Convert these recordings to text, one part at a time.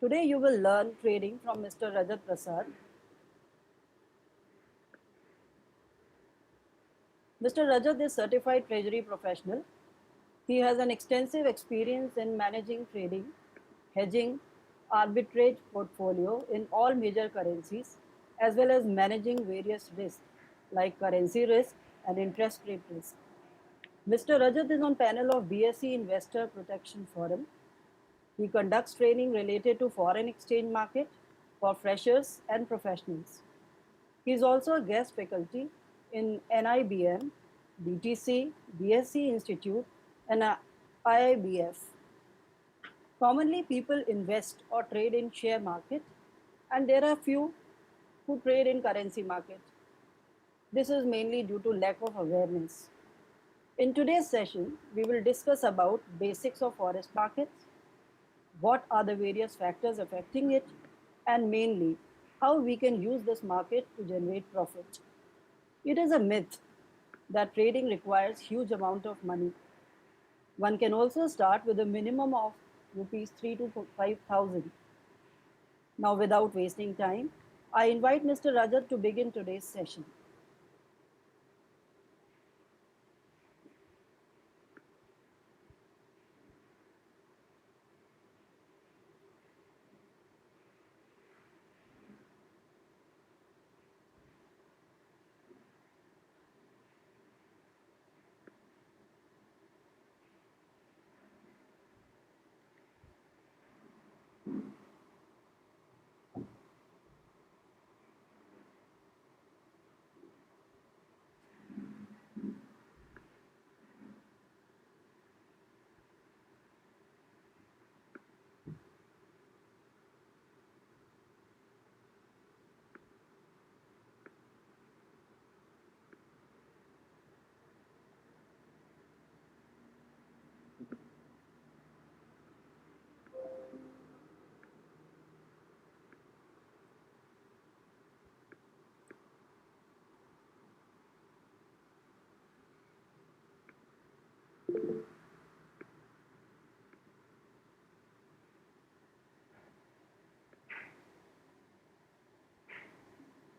Today you will learn trading from Mr. Rajat Prasad. Mr. Rajat is certified treasury professional. He has an extensive experience in managing trading, hedging, arbitrage portfolio in all major currencies, as well as managing various risks like currency risk and interest rate risk. Mr. Rajat is on panel of BSE Investor Protection Forum. He conducts training related to foreign exchange market for freshers and professionals. He is also a guest faculty in NIBM, BTC, BSc Institute, and IIBF. Commonly, people invest or trade in share market, and there are few who trade in currency market. This is mainly due to lack of awareness. In today's session, we will discuss about basics of forex markets, what are the various factors affecting it, and mainly how we can use this market to generate profit. It is a myth that trading requires huge amount of money. One can also start with a minimum of rupees 3 to 5,000. Now, without wasting time, I invite Mr. Rajat to begin today's session.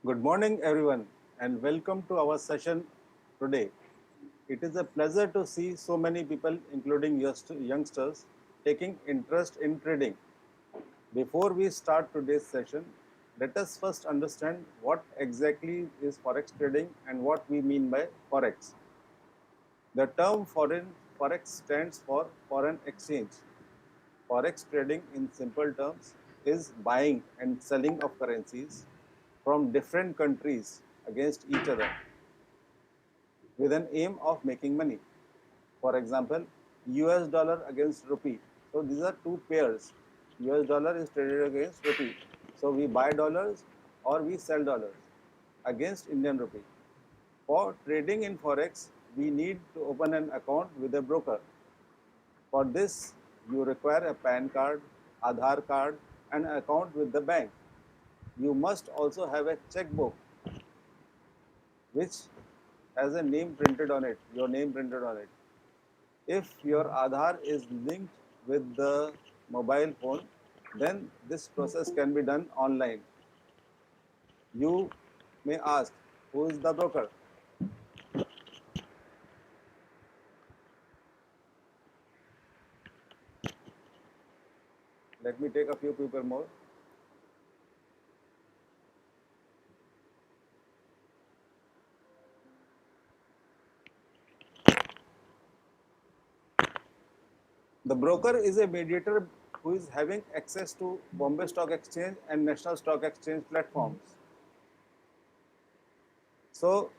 Good morning, everyone, and welcome to our session today. It is a pleasure to see so many people, including youngsters, taking interest in trading. Before we start today's session, let us first understand what exactly is forex trading and what we mean by forex. The term forex stands for foreign exchange. Forex trading, in simple terms, is buying and selling of currencies from different countries against each other with an aim of making money. For example, US dollar against rupee. So these are two pairs. US dollar is traded against rupee. So we buy dollars or we sell dollars against Indian rupee. For trading in forex, we need to open an account with a broker. For this, you require a PAN card, Aadhaar card, and an account with the bank. You must also have a checkbook which has a name printed on it, your name printed on it. If your Aadhaar is linked with the mobile phone, then this process can be done online. You may ask, who is the broker? Let me take a few people more. The broker is a mediator who is having access to Bombay Stock Exchange and National Stock Exchange platforms. So,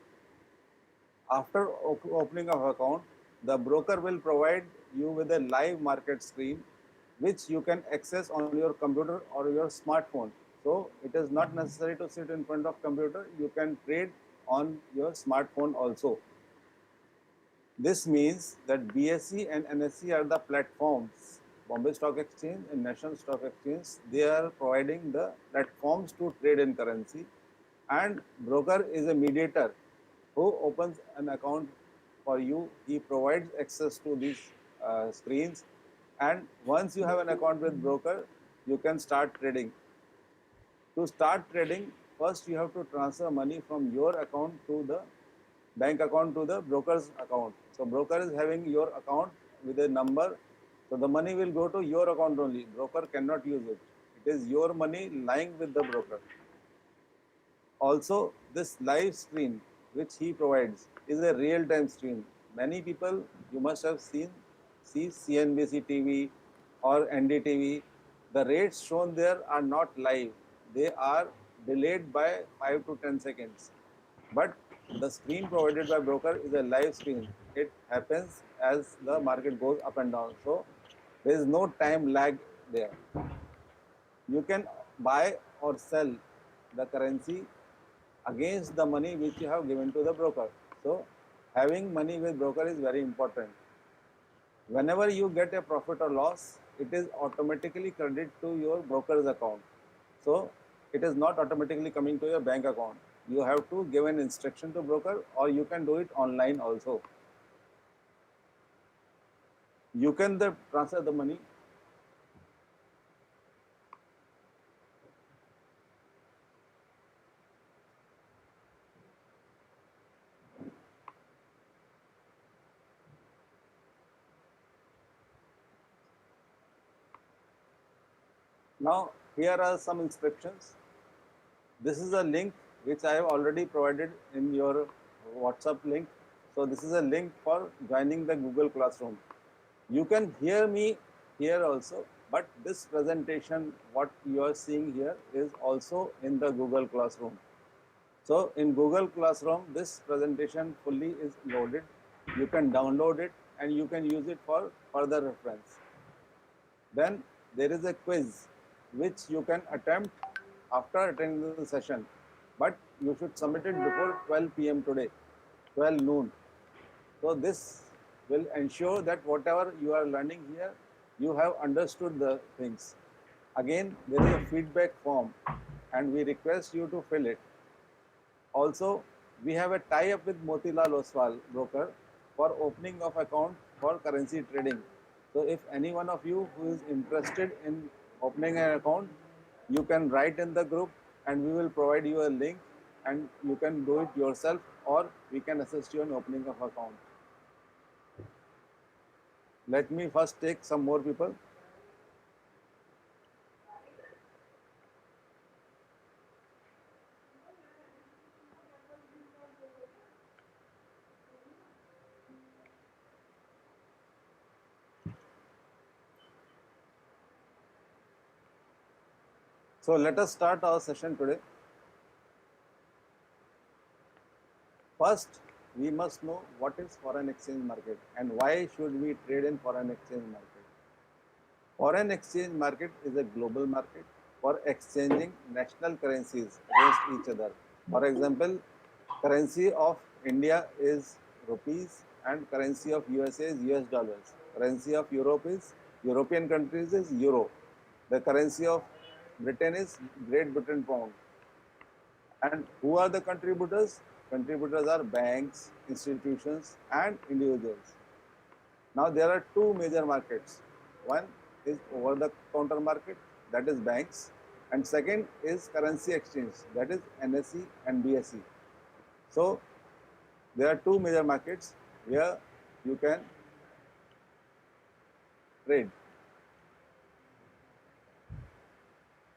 after opening of account, the broker will provide you with a live market screen which you can access on your computer or your smartphone. So, it is not necessary to sit in front of computer, you can trade on your smartphone also. This means that BSE and NSE are the platforms. Bombay Stock Exchange and National Stock Exchange, they are providing the platforms to trade in currency, and broker is a mediator who opens an account for you. He provides access to these screens, and once you have an account with broker, you can start trading. To start trading, first you have to transfer money from your account to the bank account to the broker's account. So broker is having your account with a number. So the money will go to your account only. Broker cannot use it. It is your money lying with the broker. Also, this live stream which he provides is a real-time stream. Many people you must have seen see CNBC TV or NDTV. The rates shown there are not live. They are delayed by 5 to 10 seconds. But the screen provided by broker is a live screen. It happens as the market goes up and down. So there is no time lag there. You can buy or sell the currency against the money which you have given to the broker. So having money with broker is very important. Whenever you get a profit or loss, it is automatically credited to your broker's account. So it is not automatically coming to your bank account. You have to give an instruction to broker, or you can do it online also. You can transfer the money. Now here are some instructions. This is a link which I have already provided in your WhatsApp link. So this is a link for joining the Google Classroom. You can hear me here also, but this presentation, what you are seeing here, is also in the Google Classroom. So in Google Classroom, this presentation fully is loaded. You can download it and you can use it for further reference. Then there is a quiz which you can attempt after attending the session, but you should submit it before 12 p.m. today, 12 noon. So this will ensure that whatever you are learning here, you have understood the things. Again, there is a feedback form and we request you to fill it. Also, we have a tie-up with Motilal Oswal broker for opening of account for currency trading. So if any one of you who is interested in opening an account, you can write in the group and we will provide you a link and you can do it yourself, or we can assist you in opening of account. Let me first take some more people. So let us start our session today. First, we must know what is foreign exchange market and why should we trade in foreign exchange market. Foreign exchange market is a global market for exchanging national currencies against each other. For example, currency of India is rupees and currency of USA is US dollars. Currency of Europe is European countries is euro. The currency of Britain is Great Britain pound. And who are the contributors? Contributors are banks, institutions, and individuals. Now there are two major markets. One is over-the-counter market, that is banks, and second is currency exchange, that is NSE and BSE. So there are two major markets where you can trade.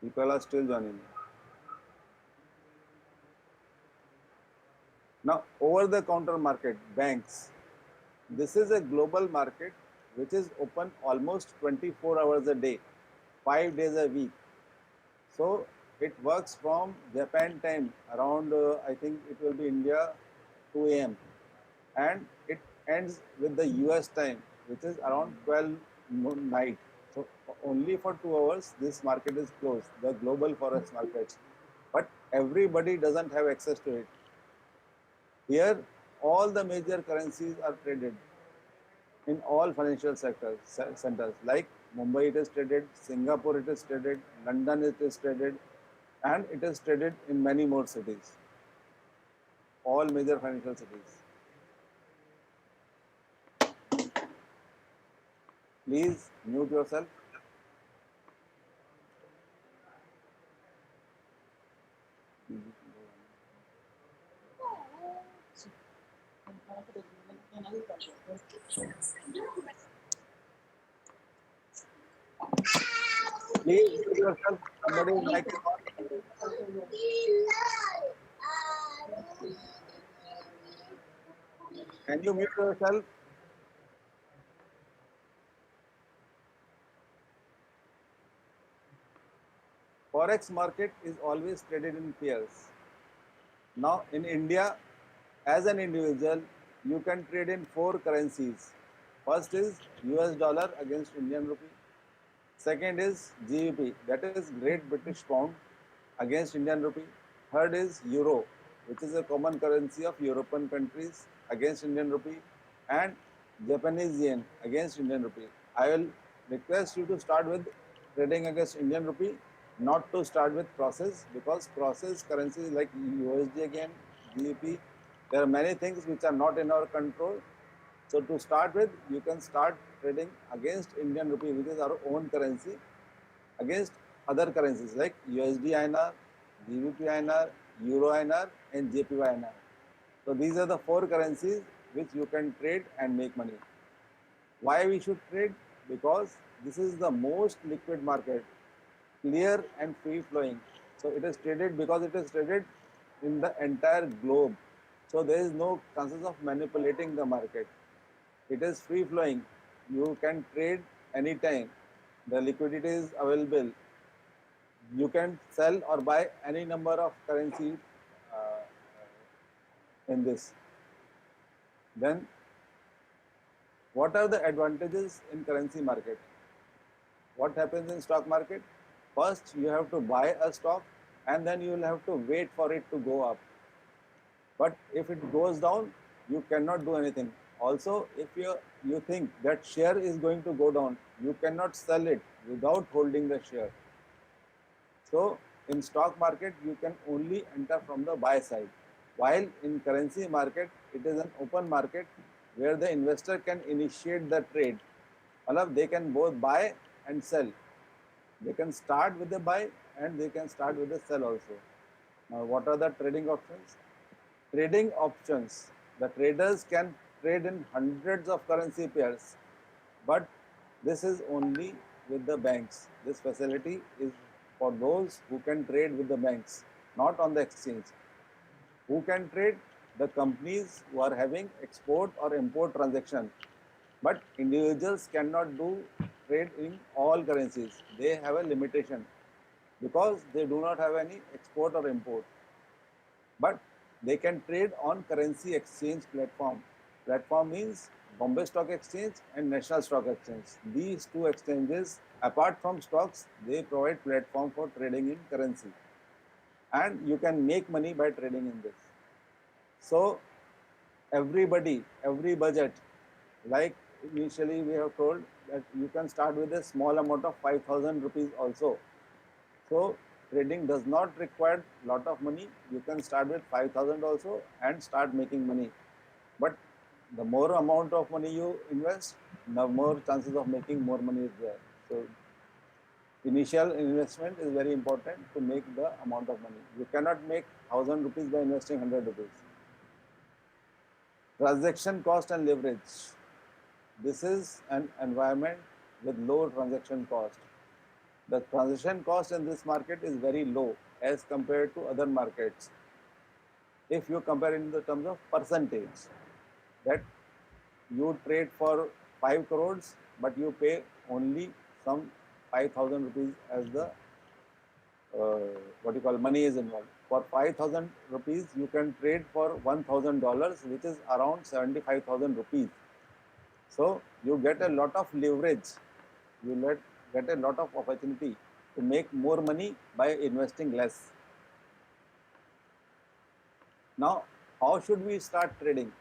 People are still joining. Now over-the-counter market, banks. This is a global market which is open almost 24 hours a day, 5 days a week. So it works from Japan time around, I think it will be India 2 a.m. and it ends with the US time, which is around 12 night. So only for 2 hours this market is closed, the global forex market. But everybody doesn't have access to it. Here all the major currencies are traded in all financial centers like Mumbai it is traded, Singapore it is traded, London it is traded, and it is traded in many more cities, all major financial cities. Please mute yourself. Please mute yourself. Somebody's mic is on. Can you mute yourself? Forex market is always traded in pairs. Now in India, as an individual, you can trade in four currencies. First is US dollar against Indian rupee. Second is GBP, that is Great British Pound against Indian rupee. Third is Euro, which is a common currency of European countries against Indian rupee, and Japanese yen against Indian rupee. I will request you to start with trading against Indian rupee, not to start with process, because process currencies like USD again, GBP, there are many things which are not in our control. So to start with, you can start trading against Indian rupee, which is our own currency, against other currencies like USD INR, GBP INR, Euro INR, and JPY INR. So these are the four currencies which you can trade and make money. Why we should trade? Because this is the most liquid market, clear and free flowing. So it is traded because it is traded in the entire globe. So there is no chances of manipulating the market. It is free flowing. You can trade anytime. The liquidity is available. You can sell or buy any number of currency uh, in this. Then what are the advantages in currency market? What happens in stock market? First, you have to buy a stock and then you will have to wait for it to go up. But if it goes down, you cannot do anything. Also, if you think that share is going to go down, you cannot sell it without holding the share. So in stock market, you can only enter from the buy side. While in currency market, it is an open market where the investor can initiate the trade. They can both buy and sell. They can start with the buy and they can start with the sell also. Now, what are the trading options? Trading options. The traders can trade in hundreds of currency pairs, but this is only with the banks. This facility is for those who can trade with the banks, not on the exchange. Who can trade? The companies who are having export or import transaction. But individuals cannot do trade in all currencies. They have a limitation because they do not have any export or import. But they can trade on currency exchange platform. Platform means Bombay Stock Exchange and National Stock Exchange. These two exchanges, apart from stocks, they provide platform for trading in currency. And you can make money by trading in this. So everybody, every budget, like initially we have told that you can start with a small amount of 5,000 rupees also. So trading does not require lot of money. You can start with 5,000 also and start making money. But the more amount of money you invest, the more chances of making more money is there. So initial investment is very important to make the amount of money. You cannot make 1,000 rupees by investing 100 rupees. Transaction cost and leverage. This is an environment with low transaction cost. The transaction cost in this market is very low as compared to other markets. If you compare in the terms of percentage, that you trade for 5 crores, but you pay only some 5,000 rupees as the money is involved. For 5,000 rupees, you can trade for $1,000, which is around 75,000 rupees. So you get a lot of leverage. You get a lot of opportunity to make more money by investing less. Now, how should we start trading?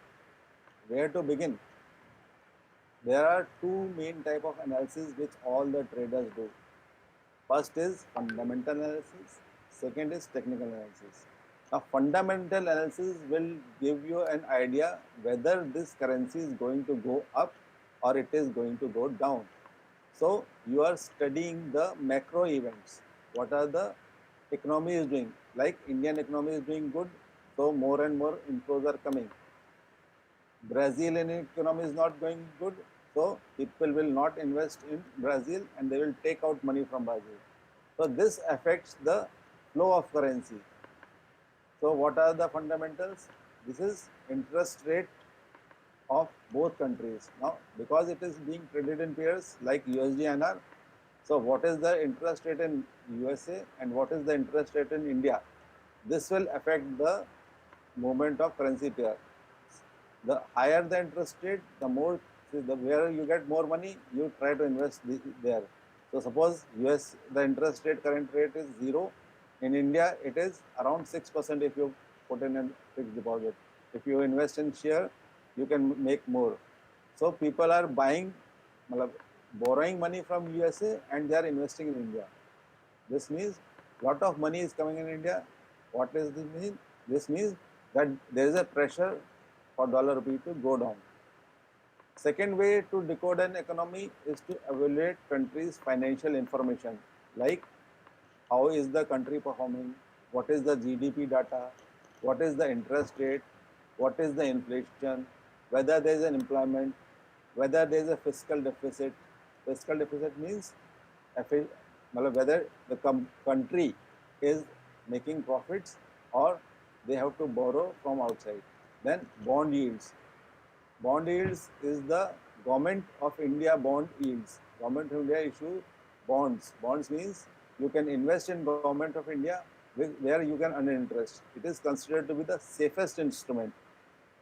Where to begin? There are two main type of analysis which all the traders do. First is fundamental analysis. Second is technical analysis. Now, fundamental analysis will give you an idea whether this currency is going to go up or it is going to go down. So, you are studying the macro events. What are the economy is doing? Like Indian economy is doing good, so more and more inflows are coming. Brazilian economy is not going good, so people will not invest in Brazil and they will take out money from Brazil. So this affects the flow of currency. So what are the fundamentals? This is interest rate of both countries. Now, because it is being traded in pairs like USD-INR, so what is the interest rate in USA and what is the interest rate in India? This will affect the movement of currency pair. The higher the interest rate, the more, the where you get more money, you try to invest there. So suppose US, the interest rate, current rate is 0. In India, it is around 6% if you put in a fixed deposit. If you invest in share, you can make more. So people are buying, borrowing money from USA and they are investing in India. This means lot of money is coming in India. What does this mean? This means that there is a pressure for dollar rupee to go down. Second way to decode an economy is to evaluate country's financial information, like how is the country performing, what is the GDP data, what is the interest rate, what is the inflation, whether there is an employment, whether there is a fiscal deficit. Fiscal deficit means whether the country is making profits or they have to borrow from outside. Then bond yields. Bond yields is the government of India bond yields. Government of India issue bonds. Bonds means you can invest in government of India where you can earn interest. It is considered to be the safest instrument.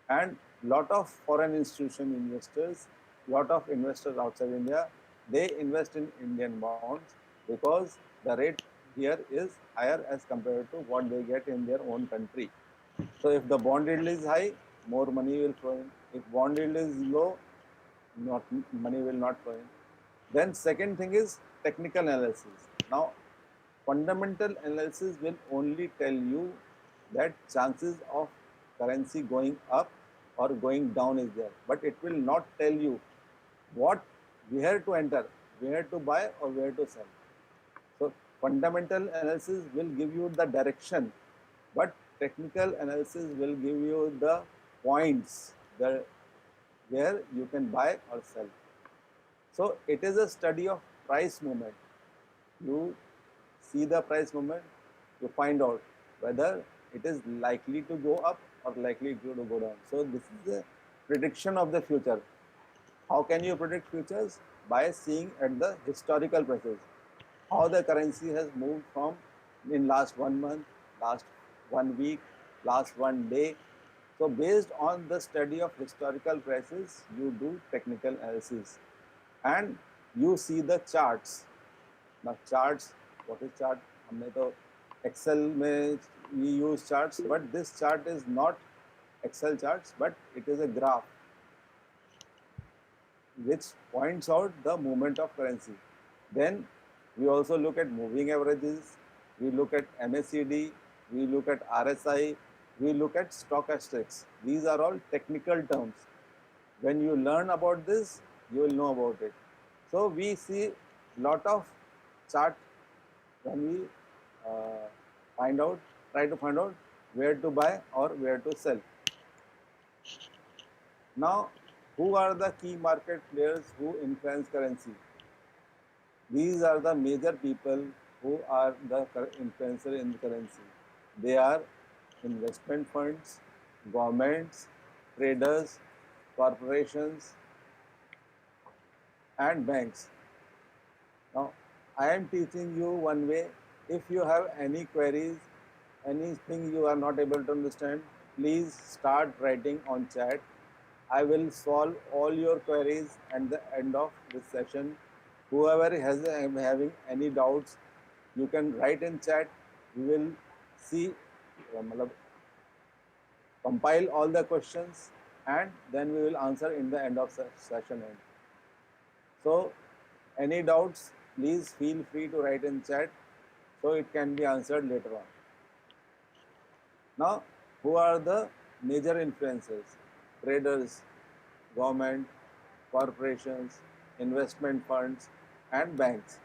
And lot of foreign institution investors, lot of investors outside India, they invest in Indian bonds because the rate here is higher as compared to what they get in their own country. So if the bond yield is high, more money will flow in. If bond yield is low, money will not flow in. Then second thing is technical analysis. Now, fundamental analysis will only tell you that chances of currency going up or going down is there, but it will not tell you where to enter, where to buy or where to sell. So fundamental analysis will give you the direction, but technical analysis will give you the points where you can buy or sell. So it is a study of price movement. You see the price movement, you find out whether it is likely to go up or likely to go down. So this is a prediction of the future. How can you predict futures? By seeing at the historical prices, how the currency has moved from in last 1 month, last 1 week, last 1 day. So based on the study of historical prices, you do technical analysis and you see the charts. Now charts, what is chart? हमने तो Excel में we use charts, but this chart is not Excel charts, but it is a graph which points out the movement of currency. Then we also look at moving averages, we look at MACD, we look at RSI, we look at stochastics. These are all technical terms. When you learn about this, you will know about it. So we see lot of chart when we try to find out where to buy or where to sell. Now, who are the key market players who influence currency? These are the major people who are the influencer in the currency. They are investment funds, governments, traders, corporations, and banks. Now, I am teaching you one way. If you have any queries, anything you are not able to understand, please start writing on chat. I will solve all your queries at the end of this session. Whoever has having any doubts, you can write in chat. We will see, compile all the questions and then we will answer in the end of session end. So any doubts, please feel free to write in chat so it can be answered later on. Now, who are the major influencers? Traders, government, corporations, investment funds, and banks.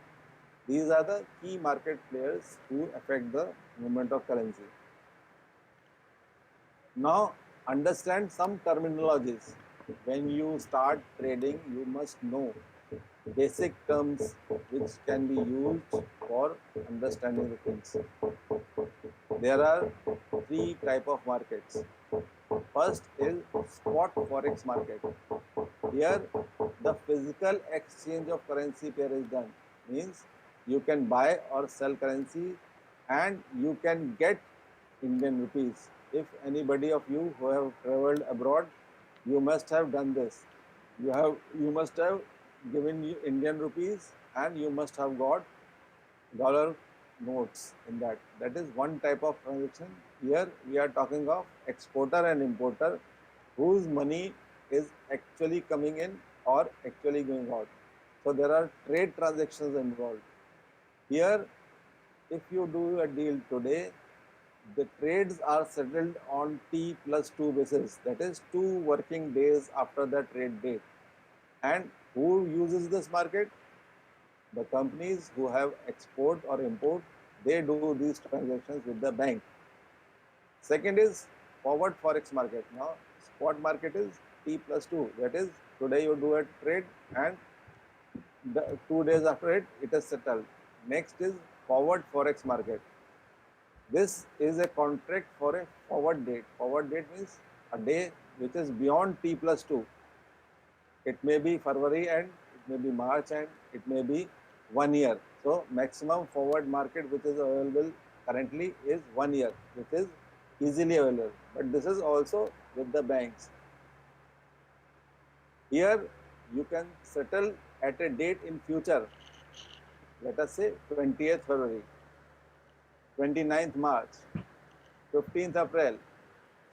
These are the key market players who affect the movement of currency. Now, understand some terminologies. when you start trading, you must know basic terms which can be used for understanding the things. There are three type of markets. First is spot forex market. Here, the physical exchange of currency pair is done. Means you can buy or sell currency, and you can get Indian rupees. If anybody of you who have traveled abroad, you must have done this. You must have given you Indian rupees, and you must have got dollar notes in that. That is one type of transaction. Here we are talking of exporter and importer whose money is actually coming in or actually going out. So there are trade transactions involved. Here, if you do a deal today, the trades are settled on T plus 2 basis, that is 2 working days after the trade date. And who uses this market? The companies who have export or import, they do these transactions with the bank. Second is forward forex market. Now, spot market is T plus 2. That is, today you do a trade and 2 days after it is settled. Next is forward forex market. This is a contract for a forward date. Forward date means a day which is beyond T plus 2. It may be February and it may be March and it may be 1 year. So maximum forward market which is available currently is 1 year, which is easily available. But this is also with the banks. Here you can settle at a date in future. Let us say 20th February, 29th March, 15th April.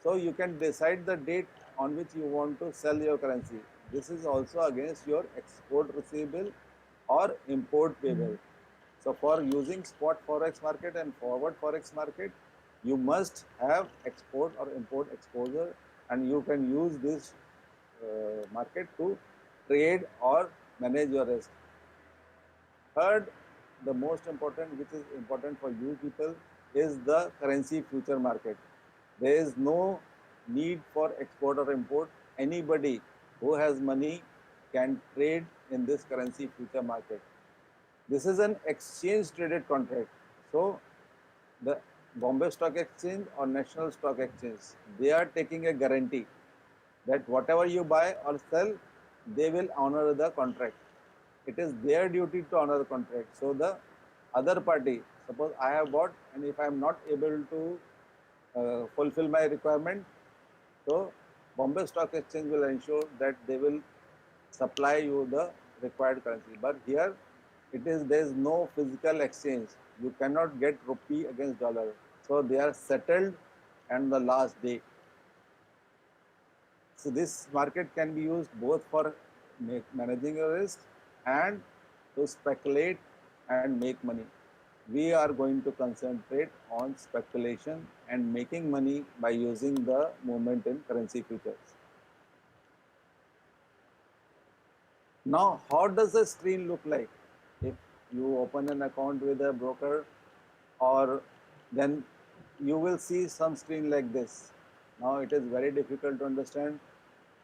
So you can decide the date on which you want to sell your currency. This is also against your export receivable or import payable. So for using spot forex market and forward forex market, you must have export or import exposure, and you can use this market to trade or manage your risk. Third, the most important, which is important for you people, is the currency future market. There is no need for export or import. Anybody who has money can trade in this currency future market. This is an exchange traded contract. So the Bombay Stock Exchange or National Stock Exchange, they are taking a guarantee that whatever you buy or sell, they will honor the contract. It is their duty to honor the contract. So the other party, suppose I have bought, and if I am not able to fulfill my requirement, so Bombay Stock Exchange will ensure that they will supply you the required currency. But here there is no physical exchange. You cannot get rupee against dollar. So they are settled on the last day. So this market can be used both for managing your risk and to speculate and make money. We are going to concentrate on speculation and making money by using the movement in currency futures. Now, how does the screen look like? If you open an account with a broker, or then you will see some screen like this. Now it is very difficult to understand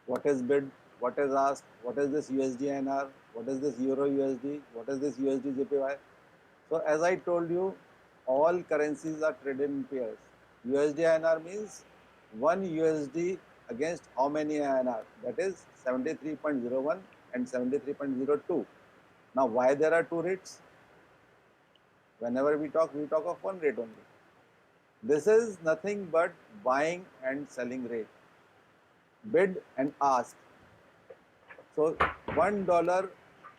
what is bid, what is asked, what is this USD INR, what is this Euro USD, what is this USD JPY. So as I told you, all currencies are traded in pairs. USD INR means 1 USD against how many INR? That is 73.01 and 73.02. Now why there are two rates? Whenever we talk of one rate only. This is nothing but buying and selling rate. Bid and ask. So $1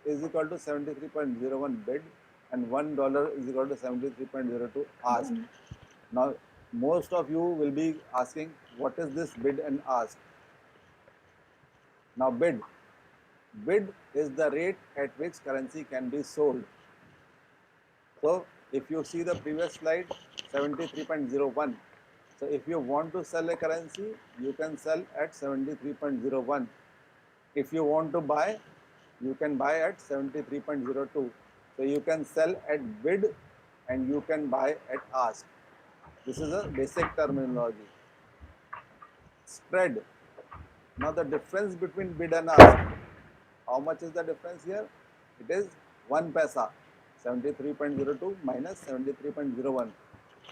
is equal to 73.01 bid and $1 is equal to 73.02 ask. Now most of you will be asking, what is this bid and ask? Now bid is the rate at which currency can be sold. So if you see the previous slide, 73.01. So if you want to sell a currency, you can sell at 73.01. If you want to buy, you can buy at 73.02. So you can sell at bid and you can buy at ask. This is a basic terminology. Spread. Now the difference between bid and ask. How much is the difference here? It is 1 paisa. 73.02 minus 73.01.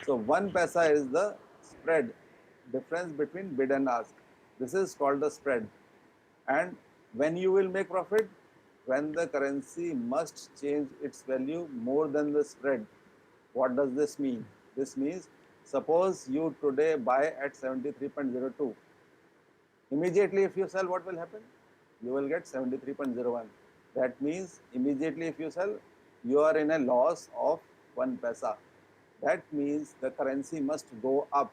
So 1 paisa is the spread, difference between bid and ask. This is called the spread. And when you will make profit? When the currency must change its value more than the spread. What does this mean? This means suppose you today buy at 73.02. Immediately if you sell, what will happen? You will get 73.01. That means immediately if you sell, you are in a loss of 1 paisa. That means the currency must go up.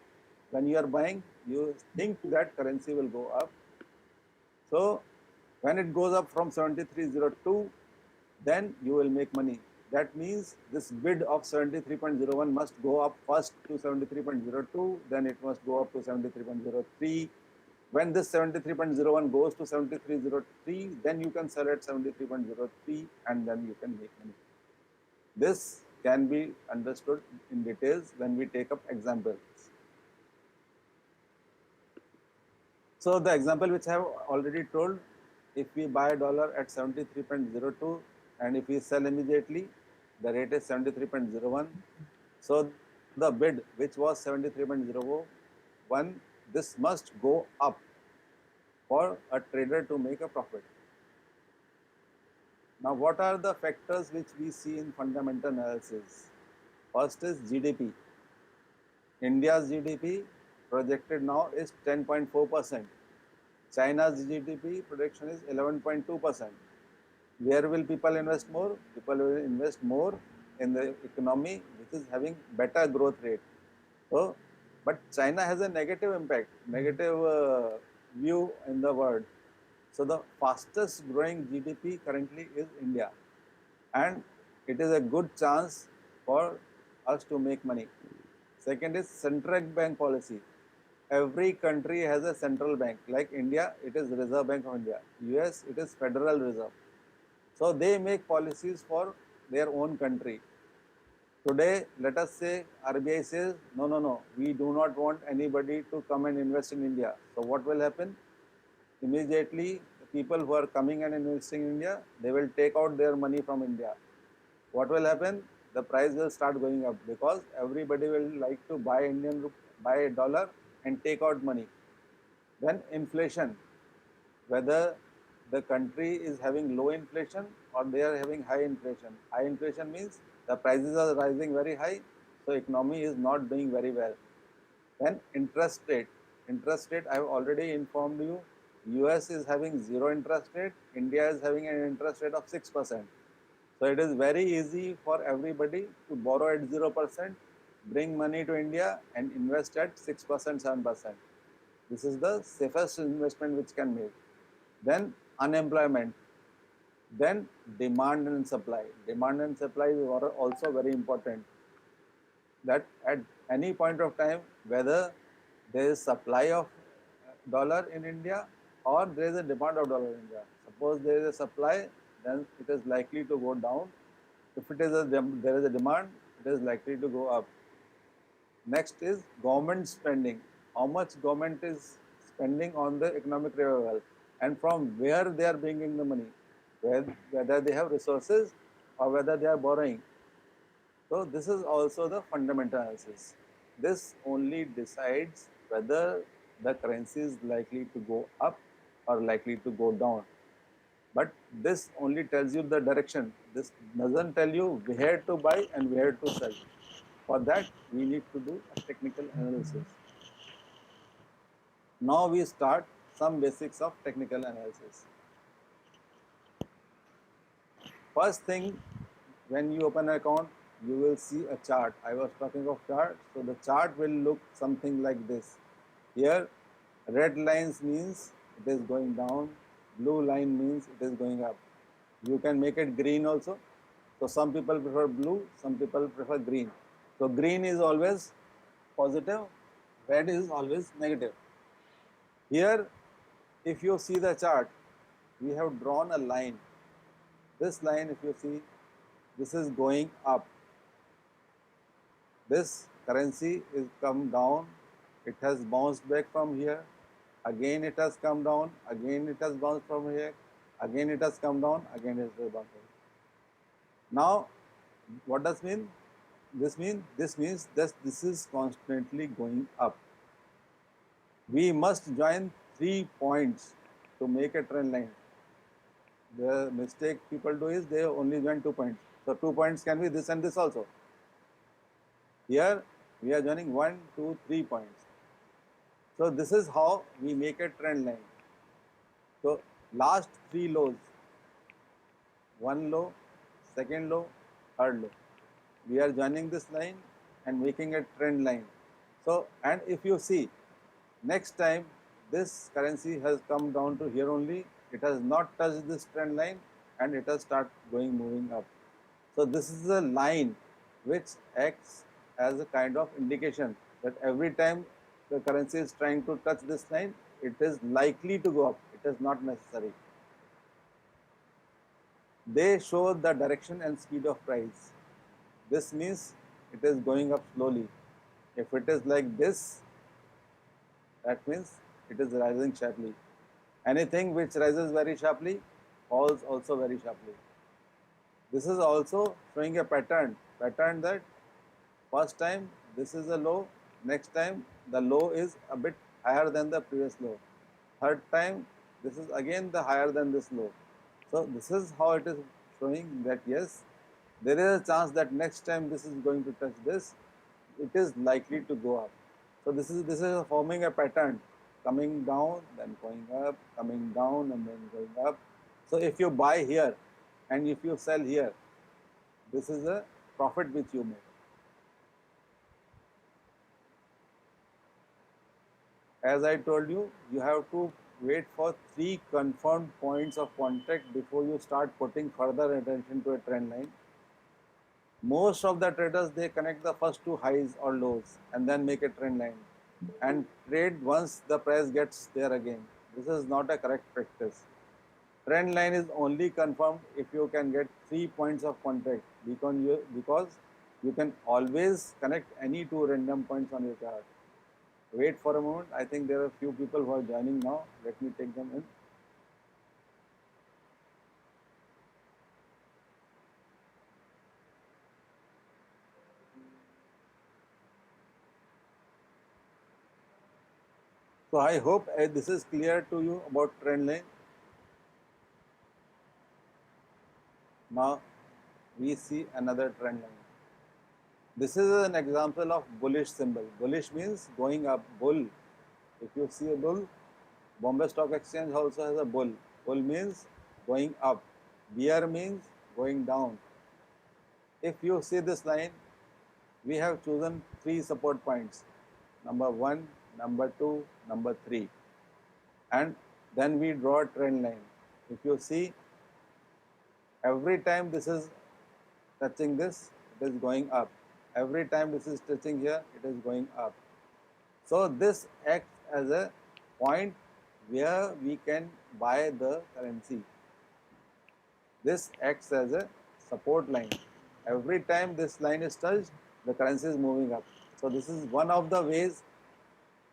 When you are buying, you think that currency will go up. So when it goes up from 73.02, then you will make money. That means this bid of 73.01 must go up first to 73.02, then it must go up to 73.03. When this 73.01 goes to 73.03, then you can sell at 73.03 and then you can make money. This can be understood in details when we take up examples. So the example which I have already told, if we buy dollar at 73.02 and if we sell immediately, the rate is 73.01. So the bid which was 73.01, this must go up for a trader to make a profit. Now what are the factors which we see in fundamental analysis? First is GDP. India's GDP projected now is 10.4%. China's GDP projection is 11.2%. Where will people invest more? People will invest more in the economy which is having better growth rate. So, but China has a negative impact, negative view in the world. So the fastest growing GDP currently is India, and it is a good chance for us to make money. Second is central bank policy. Every country has a central bank. Like India, it is Reserve Bank of India. US, it is Federal Reserve. So they make policies for their own country. Today, let us say RBI says, no, we do not want anybody to come and invest in India. So what will happen? Immediately, the people who are coming and investing in India, they will take out their money from India. What will happen? The price will start going up because everybody will like to buy a dollar and take out money. Then inflation, whether the country is having low inflation or they are having high inflation. High inflation means the prices are rising very high, so economy is not doing very well. Then interest rate. Interest rate, I have already informed you, US is having zero interest rate, India is having an interest rate of 6%. So it is very easy for everybody to borrow at 0%, bring money to India and invest at 6%, 7%. This is the safest investment which can make. Then unemployment. Then demand and supply. Demand and supply is also very important. That at any point of time, whether there is supply of dollar in India or there is a demand of dollar in India. Suppose there is a supply, then it is likely to go down. If it is there is a demand, it is likely to go up. Next is government spending. How much government is spending on the economic revival and from where they are bringing the money, whether they have resources or whether they are borrowing. So this is also the fundamental analysis. This only decides whether the currency is likely to go up or likely to go down. But this only tells you the direction. This doesn't tell you where to buy and where to sell. For that, we need to do a technical analysis. Now we start some basics of technical analysis. First thing, when you open an account, you will see a chart. I was talking of chart, so the chart will look something like this. Here, red lines means it is going down, blue line means it is going up. You can make it green also. So some people prefer blue, some people prefer green. So green is always positive, red is always negative. Here, if you see the chart, we have drawn a line. This line, if you see, this is going up. This currency is come down. It has bounced back from here. again it has come down, again it has bounced from here, again it has come down, again it has bounced from here. Now, what does mean? This means that this is constantly going up. We must join 3 points to make a trend line. The mistake people do is they only join 2 points. So 2 points can be this and this also. Here we are joining 1, 2, 3 points. So this is how we make a trend line. So last 3 lows, 1 low, second low, third low. We are joining this line and making a trend line. So, and if you see, next time this currency has come down to here only, it has not touched this trend line and it has started moving up. So this is a line which acts as a kind of indication that every time the currency is trying to touch this line, it is likely to go up. It is not necessary. They show the direction and speed of price. This means it is going up slowly. If it is like this, that means it is rising sharply. Anything which rises very sharply falls also very sharply. This is also showing a pattern that first time this is a low, next time the low is a bit higher than the previous low. Third time this is again the higher than this low. So this is how it is showing that yes, there is a chance that next time this is going to touch this, it is likely to go up. So this is forming a pattern, coming down, then going up, coming down, and then going up. So if you buy here and if you sell here, this is a profit which you make. As I told you, you have to wait for 3 confirmed points of contact before you start putting further attention to a trend line. Most of the traders, they connect the first 2 highs or lows and then make a trend line and trade once the price gets there again. This is not a correct practice. Trend line is only confirmed if you can get 3 points of contact, because you can always connect any 2 random points on your chart. Wait for a moment. I think there are a few people who are joining now. Let me take them in. So I hope this is clear to you about trend line. Now we see another trend line. This is an example of bullish symbol. Bullish means going up, bull. If you see a bull, Bombay Stock Exchange also has a bull. Bull means going up. Bear means going down. If you see this line, we have chosen 3 support points. Number 1, number 2, number 3. And then we draw a trend line. If you see, every time this is touching this, it is going up. Every time this is touching here, it is going up. So this acts as a point where we can buy the currency. This acts as a support line. Every time this line is touched, the currency is moving up. So this is one of the ways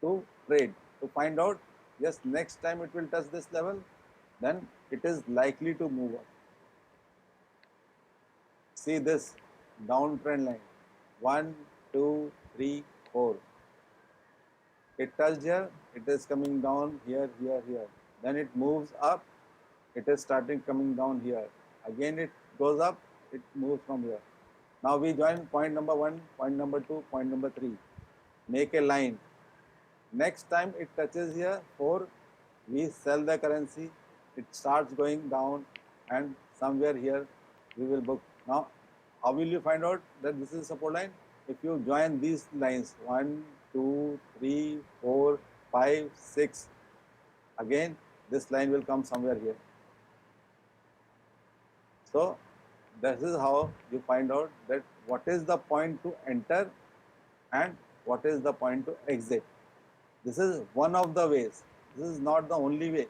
to trade, to find out, yes, next time it will touch this level, then it is likely to move up. See this downtrend line, 1, 2, 3, 4. It touched here, it is coming down here, here, here. Then it moves up, it is starting coming down here. Again it goes up, it moves from here. Now we join point number 1, point number 2, point number 3. Make a line. Next time it touches here, 4, we sell the currency, it starts going down, and somewhere here we will book. Now, how will you find out that this is support line? If you join these lines, 1, 2, 3, 4, 5, 6, again this line will come somewhere here. So this is how you find out that what is the point to enter and what is the point to exit. This is one of the ways. This is not the only way.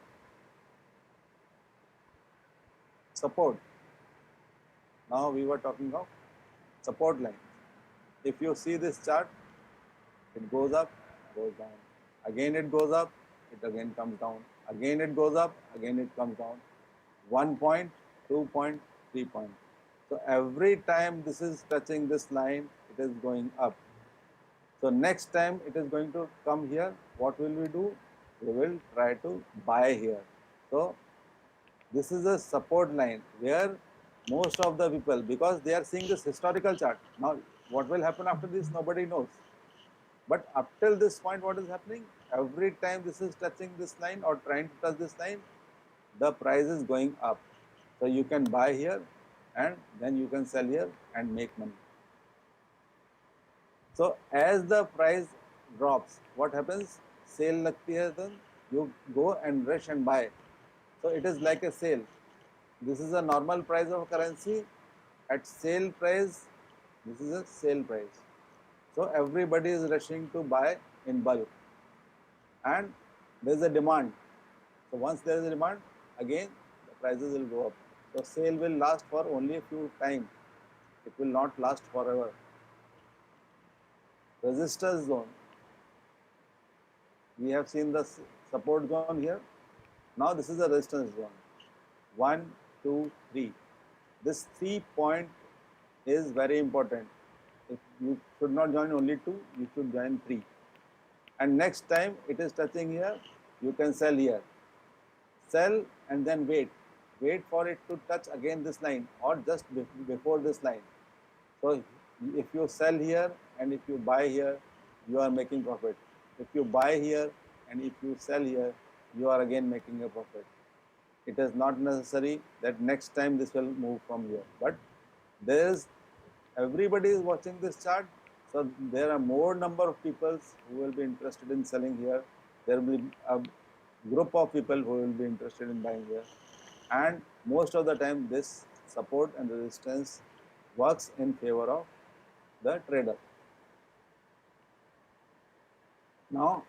Support. Now we were talking of support lines. If you see this chart, it goes up, goes down. Again it goes up, it again comes down. Again it goes up, again it comes down. 1 point, 2 point, 3 point. So every time this is touching this line, it is going up. So next time it is going to come here, what will we do? We will try to buy here. So this is a support line where most of the people, because they are seeing this historical chart. Now what will happen after this, nobody knows. But up till this point, what is happening? Every time this is touching this line or trying to touch this line, the price is going up. So you can buy here and then you can sell here and make money. So as the price drops, what happens? Sale lagti hai, then you go and rush and buy. So it is like a sale. This is a normal price of currency. At sale price, this is a sale price. So everybody is rushing to buy in bulk. And there is a demand. So once there is a demand, again the prices will go up. So sale will last for only a few time. It will not last forever. Resistance zone. We have seen the support zone here. Now this is the resistance zone. 1, 2, 3. This 3 point is very important. If you should not join only 2, you should join 3. And next time it is touching here, you can sell here. Sell and then wait. Wait for it to touch again this line or just before this line. So if you sell here and if you buy here, you are making profit. If you buy here and if you sell here, you are again making a profit. It is not necessary that next time this will move from here. But there is, everybody is watching this chart. So there are more number of people who will be interested in selling here. There will be a group of people who will be interested in buying here. And most of the time this support and resistance works in favor of the trader. Now,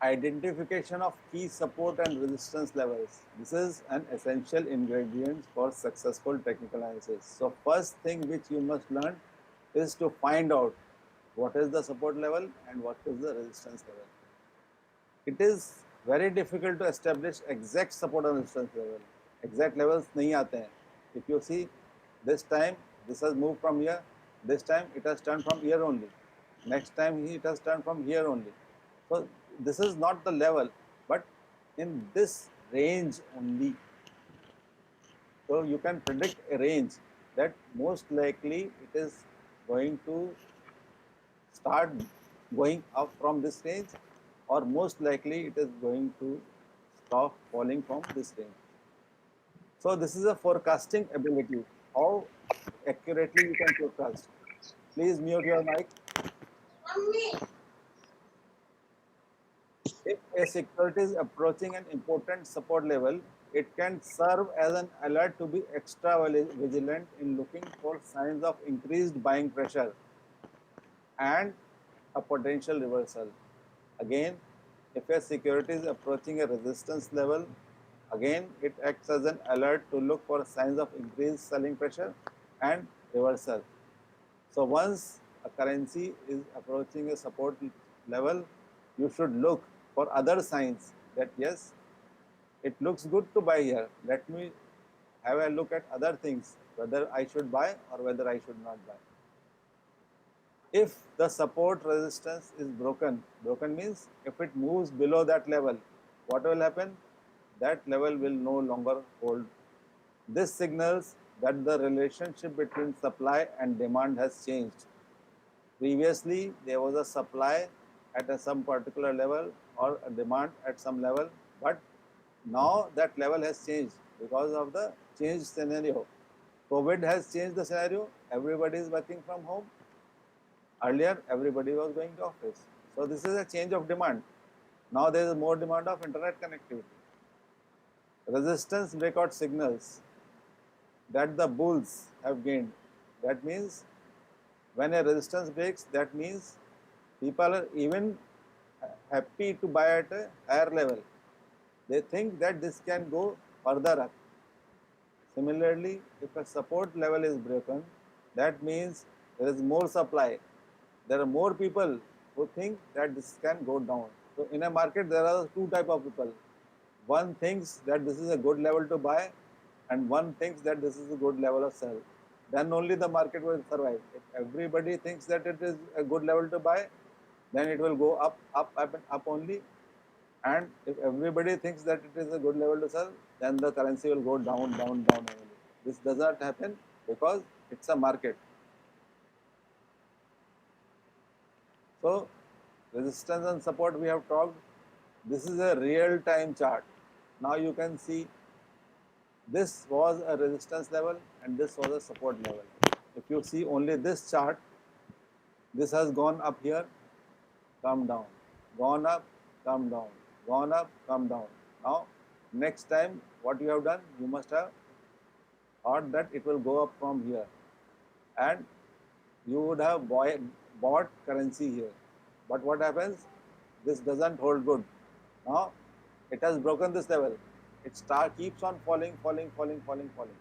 identification of key support and resistance levels. This is an essential ingredient for successful technical analysis. So first thing which you must learn is to find out what is the support level and what is the resistance level. It is very difficult to establish exact support and resistance level. Exact levels nahi aate hain. If you see, this time this has moved from here, this time it has turned from here only. Next time it has turned from here only. So this is not the level, but in this range only. So you can predict a range that most likely it is going to start going up from this range, or most likely it is going to stop falling from this range. So this is a forecasting ability. How accurately you can forecast. Please mute your mic. If a security is approaching an important support level, it can serve as an alert to be extra vigilant in looking for signs of increased buying pressure and a potential reversal. Again, if a security is approaching a resistance level, again it acts as an alert to look for signs of increased selling pressure and reversal. So once a currency is approaching a support level, you should look for other signs that yes, it looks good to buy here. Let me have a look at other things, whether I should buy or whether I should not buy. If the support resistance is broken means if it moves below that level, what will happen? That level will no longer hold. This signals that the relationship between supply and demand has changed. Previously, there was a supply at some particular level or a demand at some level, but now that level has changed because of the changed scenario. COVID has changed the scenario. Everybody is working from home. Earlier, everybody was going to office. So this is a change of demand. Now there is more demand of internet connectivity. Resistance breakout signals that the bulls have gained. That means when a resistance breaks, that means people are even happy to buy at a higher level. They think that this can go further up. Similarly, if a support level is broken, that means there is more supply. There are more people who think that this can go down. So in a market, there are two type of people. One thinks that this is a good level to buy, and one thinks that this is a good level of sell. Then only the market will survive. If everybody thinks that it is a good level to buy, then it will go up, up, up, and up only. And if everybody thinks that it is a good level to sell, then the currency will go down, down, down only. This does not happen because it's a market. So resistance and support we have talked. This is a real time chart. Now you can see this was a resistance level and this was a support level. If you see only this chart, this has gone up here, come down, gone up, come down, gone up, come down. Now next time what you have done, you must have thought that it will go up from here, and you would have bought currency here. But what happens? This doesn't hold good. Now it has broken this level. It keeps on falling, falling, falling, falling, falling.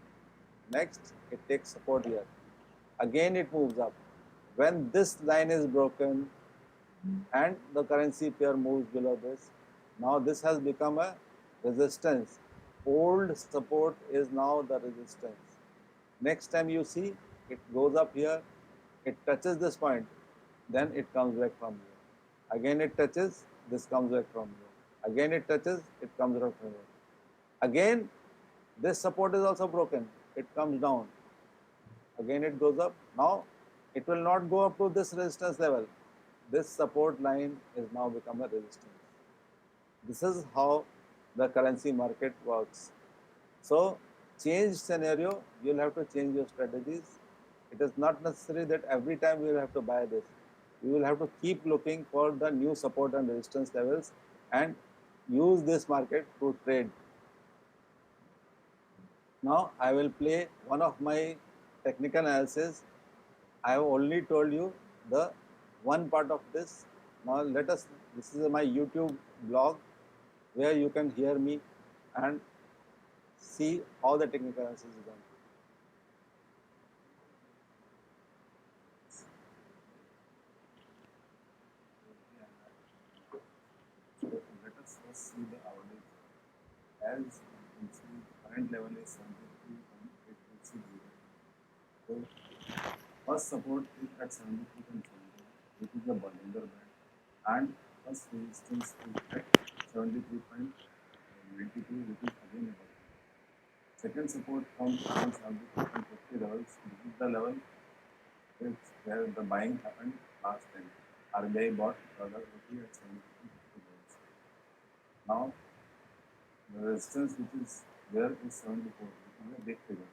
Next, it takes support here. Again, it moves up. When this line is broken and the currency pair moves below this, now this has become a resistance. Old support is now the resistance. Next time you see, it goes up here, it touches this point, then it comes back from here. Again it touches, this comes back from here. Again it touches, it comes back from here. Again, this support is also broken, it comes down. Again it goes up. Now it will not go up to this resistance level. This support line is now become a resistance. This is how the currency market works. So change scenario, you'll have to change your strategies. It is not necessary that every time we will have to buy this. We will have to keep looking for the new support and resistance levels and use this market to trade. Now I will play one of my technical analysis. I have only told you the one part of this. Now this is my YouTube blog where you can hear me and see how the technical analysis is done. So let us first see the hourly. As you can see, the current level is 73.860. So first support is at 73.70, which is the Bollinger Band, and first resistance is at 73.92, which is again a Bollinger. Second support comes around 73.50 levels. This is the level where the buying happened last time. RBI bought dollar rupee at 73.50 levels. Now the resistance which is there is 74, which is a big figure.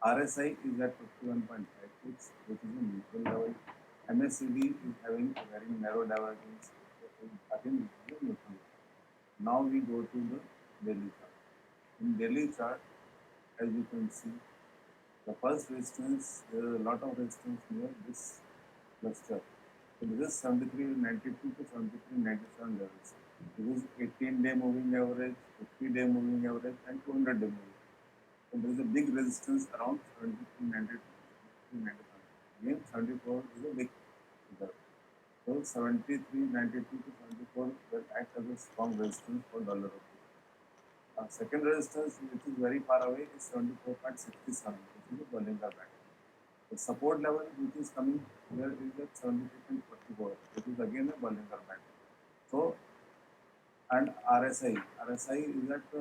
RSI is at 51.56, which is a neutral level. MACD is having a very narrow divergence. Again, it is a neutral. Now we go to the daily chart. In daily chart, as you can see, the first resistance, there is a lot of resistance near this cluster. So this is 73.92 to 73.97 levels. This is 18-day moving average, 50-day moving average, and 200-day moving. So there is a big resistance around 73.92 to 73.95. Again, 74 is a big figure. So 73.92 to 74 will act as a strong resistance for dollar rupee. Second resistance, which is very far away, is 74.67, which is a Bollinger Band. The support level which is coming here is at 73.44, which is again a Bollinger Band. So, and RSI is at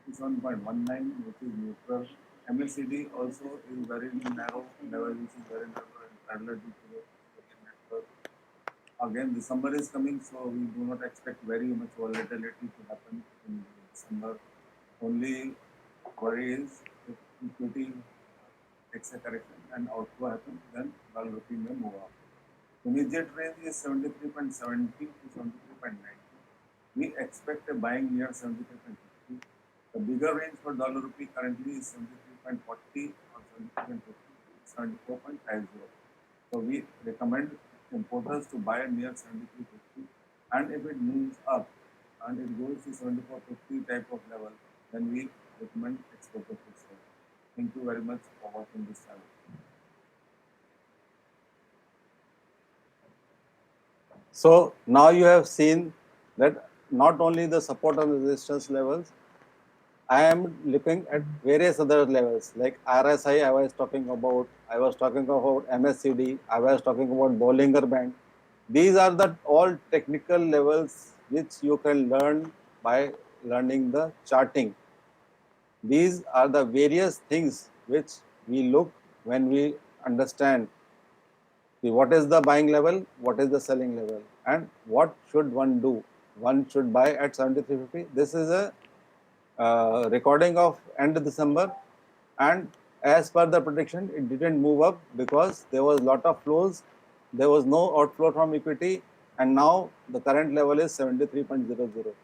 47.19, which is neutral. MACD also is very narrow level, which is very narrow and parallel to the network. Again, December is coming, so we do not expect very much volatility to happen in December. Only worry is if equity takes a correction and outflow happens, then dollar rupee may move up. Immediate range is 73.70 to 73.90. We expect a buying near 73.50. The bigger range for dollar rupee currently is 73.40 or 73.50, 74.50. So we recommend importers to buy near 73.50, and if it moves up and it goes to 74.50 type of level, then we recommend exporters to sell. Thank you very much for watching this channel. So now you have seen that not only the support and resistance levels, I am looking at various other levels like RSI. I was talking about MACD. I was talking about Bollinger Band. These are the all technical levels which you can learn by learning the charting. These are the various things which we look when we understand what is the buying level, what is the selling level, and what should one do. One should buy at 73.50. This is a recording of end December, and as per the prediction, it didn't move up because there was lot of flows. There was no outflow from equity, and now the current level is 73.00.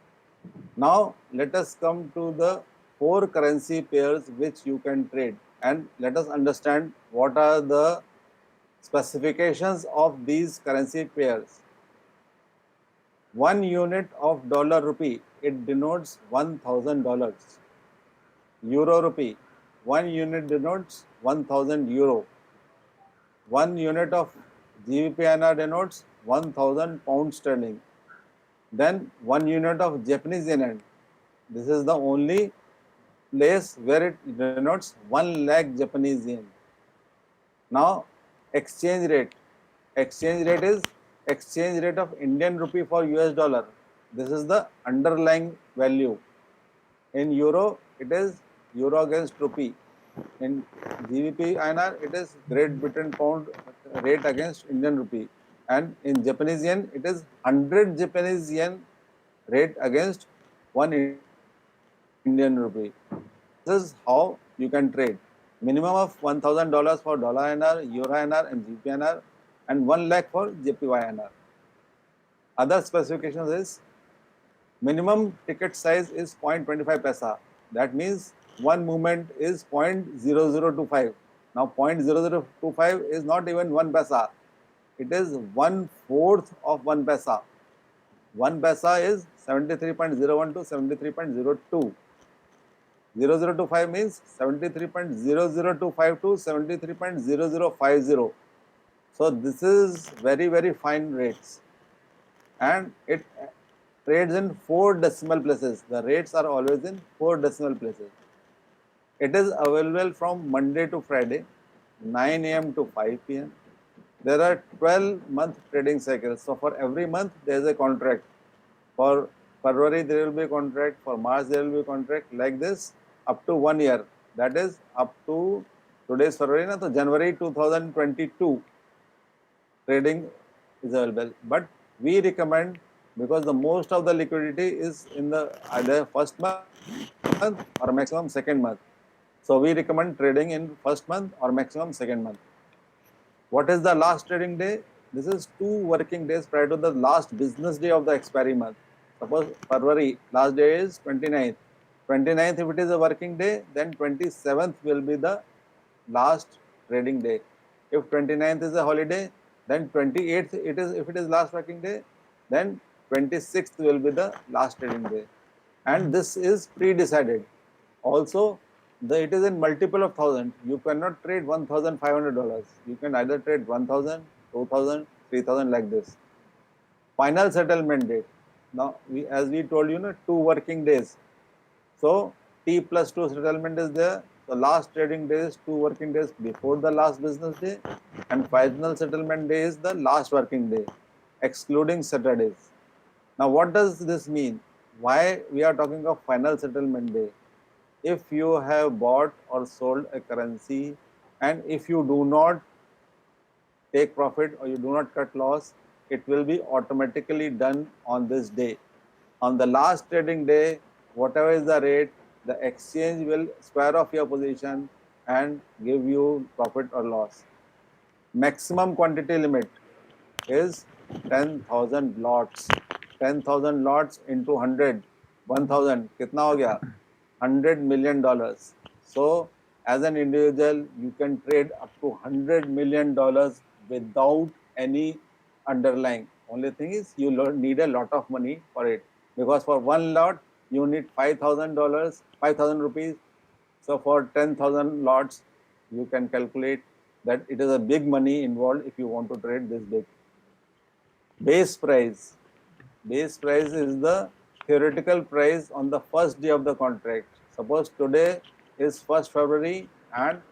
Now let us come to the four currency pairs which you can trade, and let us understand what are the specifications of these currency pairs. 1 unit of dollar rupee, it denotes $1,000. Euro rupee, 1 unit denotes 1,000 euro. 1 unit of GBP denotes 1,000 pound sterling. Then 1 unit of Japanese yen. This is the only place where it denotes 1 lakh Japanese yen. Now, exchange rate. Exchange rate is exchange rate of Indian rupee for US dollar. This is the underlying value. In euro, it is euro against rupee. In GBP INR, it is Great Britain pound rate against Indian rupee. And in Japanese yen, it is 100 Japanese yen rate against 1 Indian rupee. This is how you can trade. Minimum of $1,000 for dollar INR, euro INR, and GBP INR, and 1 lakh for JPY INR. Other specifications is minimum ticket size is 0.25 paisa. That means one movement is 0.0025. Now 0.0025 is not even 1 paisa. It is 1/4 of 1 paisa. 1 paisa is 73.01 to 73.02. 0025 means 73.0025 to 73.0050. So this is very fine rates, and it trades in 4 decimal places. The rates are always in 4 decimal places. It is available from Monday to Friday, 9 a.m. to 5 p.m. There are 12-month trading cycles. So for every month, there is a contract. For February, there will be a contract. For March, there will be a contract. Like this, up to 1 year. That is up to today's February, so January 2022. Trading is available. But we recommend, because the most of the liquidity is in the either first month or maximum second month. So we recommend trading in first month or maximum second month. What is the last trading day? This is 2 working days prior to the last business day of the expiry month. Suppose February, last day is 29th. 29th, if it is a working day, then 27th will be the last trading day. If 29th is a holiday, then 28th it is, if it is last working day, then 26th will be the last trading day. And this is pre-decided. Also, it is in multiple of thousand. You cannot trade $1,500. You can either trade 1,000, 2,000, 3,000 like this. Final settlement date. Now, as we told you, 2 working days. So T plus 2 settlement is there. So last trading day is 2 working days before the last business day, and final settlement day is the last working day, excluding Saturdays. Now what does this mean? Why we are talking of final settlement day? If you have bought or sold a currency, and if you do not take profit or you do not cut loss, it will be automatically done on this day. On the last trading day, whatever is the rate, the exchange will square off your position and give you profit or loss. Maximum quantity limit is 10,000 lots. 10,000 lots into 100, 1,000, कितना हो गया? $100 million. So, as an individual, you can trade up to $100 million without any underlying. Only thing is you need a lot of money for it, because for one lot you need $5,000, 5,000 rupees. So for 10,000 lots, you can calculate that it is a big money involved if you want to trade this big. Base price. Base price is the theoretical price on the first day of the contract. Suppose today is 1st February and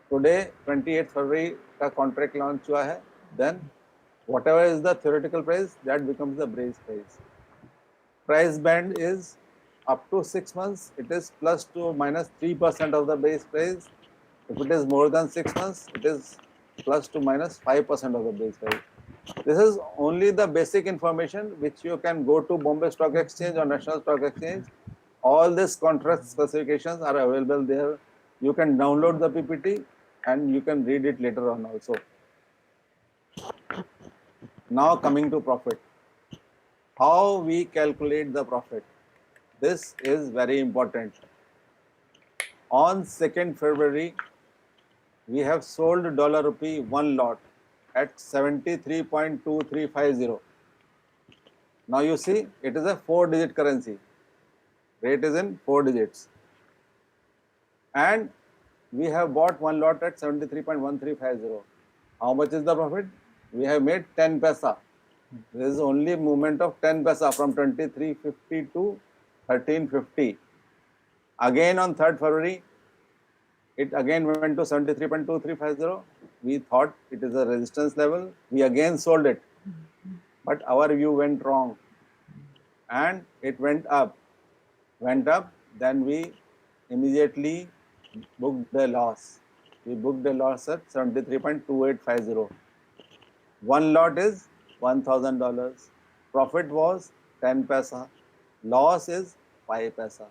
today 28th February का contract launch हुआ है, then whatever is the theoretical price, that becomes the base price. Price band is up to 6 months, it is plus to minus 3% of the base price. If it is more than 6 months, it is plus to minus 5% of the base price. This is only the basic information which you can go to Bombay Stock Exchange or National Stock Exchange. All these contract specifications are available there. You can download the PPT and you can read it later on also. Now coming to profit. How we calculate the profit? This is very important. On 2nd February, we have sold $rupee 1 lot at 73.2350. Now you see, it is a 4-digit currency. Rate is in 4 digits. And we have bought 1 lot at 73.1350. How much is the profit? We have made 10 paisa. There is only movement of 10 paisa from 2350 to 1350. Again on 3rd February, it again went to 73.2350. We thought it is a resistance level. We again sold it. But our view went wrong. And it went up. Then we immediately booked the loss. We booked the loss at 73.2850. 1 lot is $1,000. Profit was 10 paisa. Loss is 5 paisa.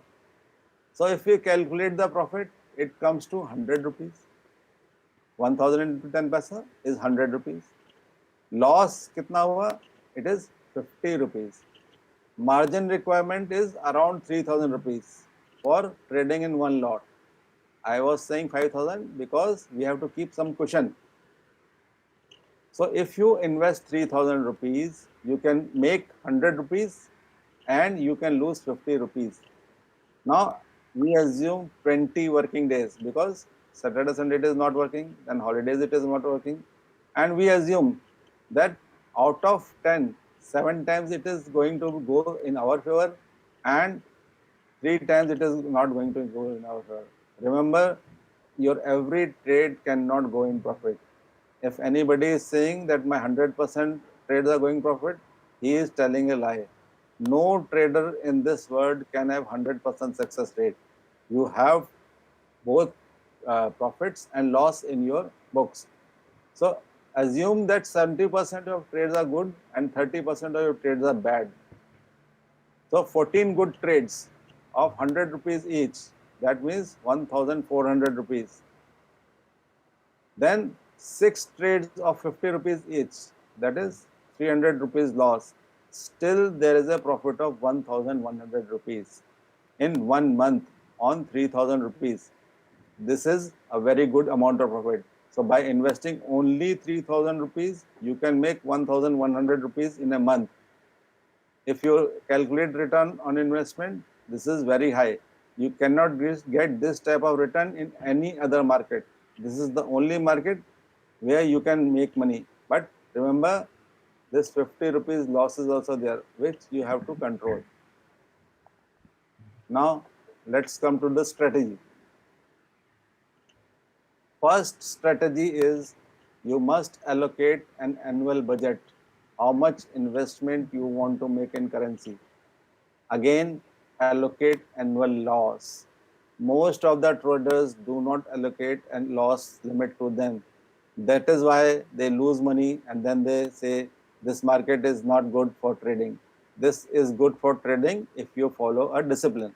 So if we calculate the profit, it comes to 100 rupees. 1000 into 10 paisa is 100 rupees. Loss kitna hua? It is 50 rupees. Margin requirement is around 3000 rupees for trading in 1 lot. I was saying 5000 because we have to keep some cushion. So if you invest 3000 rupees, you can make 100 rupees and you can lose 50 rupees. Now we assume 20 working days because Saturday, Sunday it is not working, then holidays it is not working. And we assume that out of 10, 7 times it is going to go in our favor and 3 times it is not going to go in our favor. Remember, your every trade cannot go in profit. If anybody is saying that my 100% trades are going profit, he is telling a lie. No trader in this world can have 100% success rate. You have both profits and loss in your books. So assume that 70% of trades are good and 30% of your trades are bad. So 14 good trades of 100 rupees each, that means 1400 rupees. Then 6 trades of 50 rupees each, that is 300 rupees loss. Still there is a profit of 1100 rupees in 1 month on 3000 rupees. This is a very good amount of profit. So by investing only 3000 rupees, you can make 1100 rupees in a month. If you calculate return on investment, this is very high. You cannot get this type of return in any other market. This is the only market where you can make money. But remember, this 50 rupees loss is also there, which you have to control. Now, let's come to the strategy. First strategy is you must allocate an annual budget. How much investment you want to make in currency. Again, allocate annual loss. Most of the traders do not allocate a loss limit to them. That is why they lose money and then they say this market is not good for trading. This is good for trading if you follow a discipline.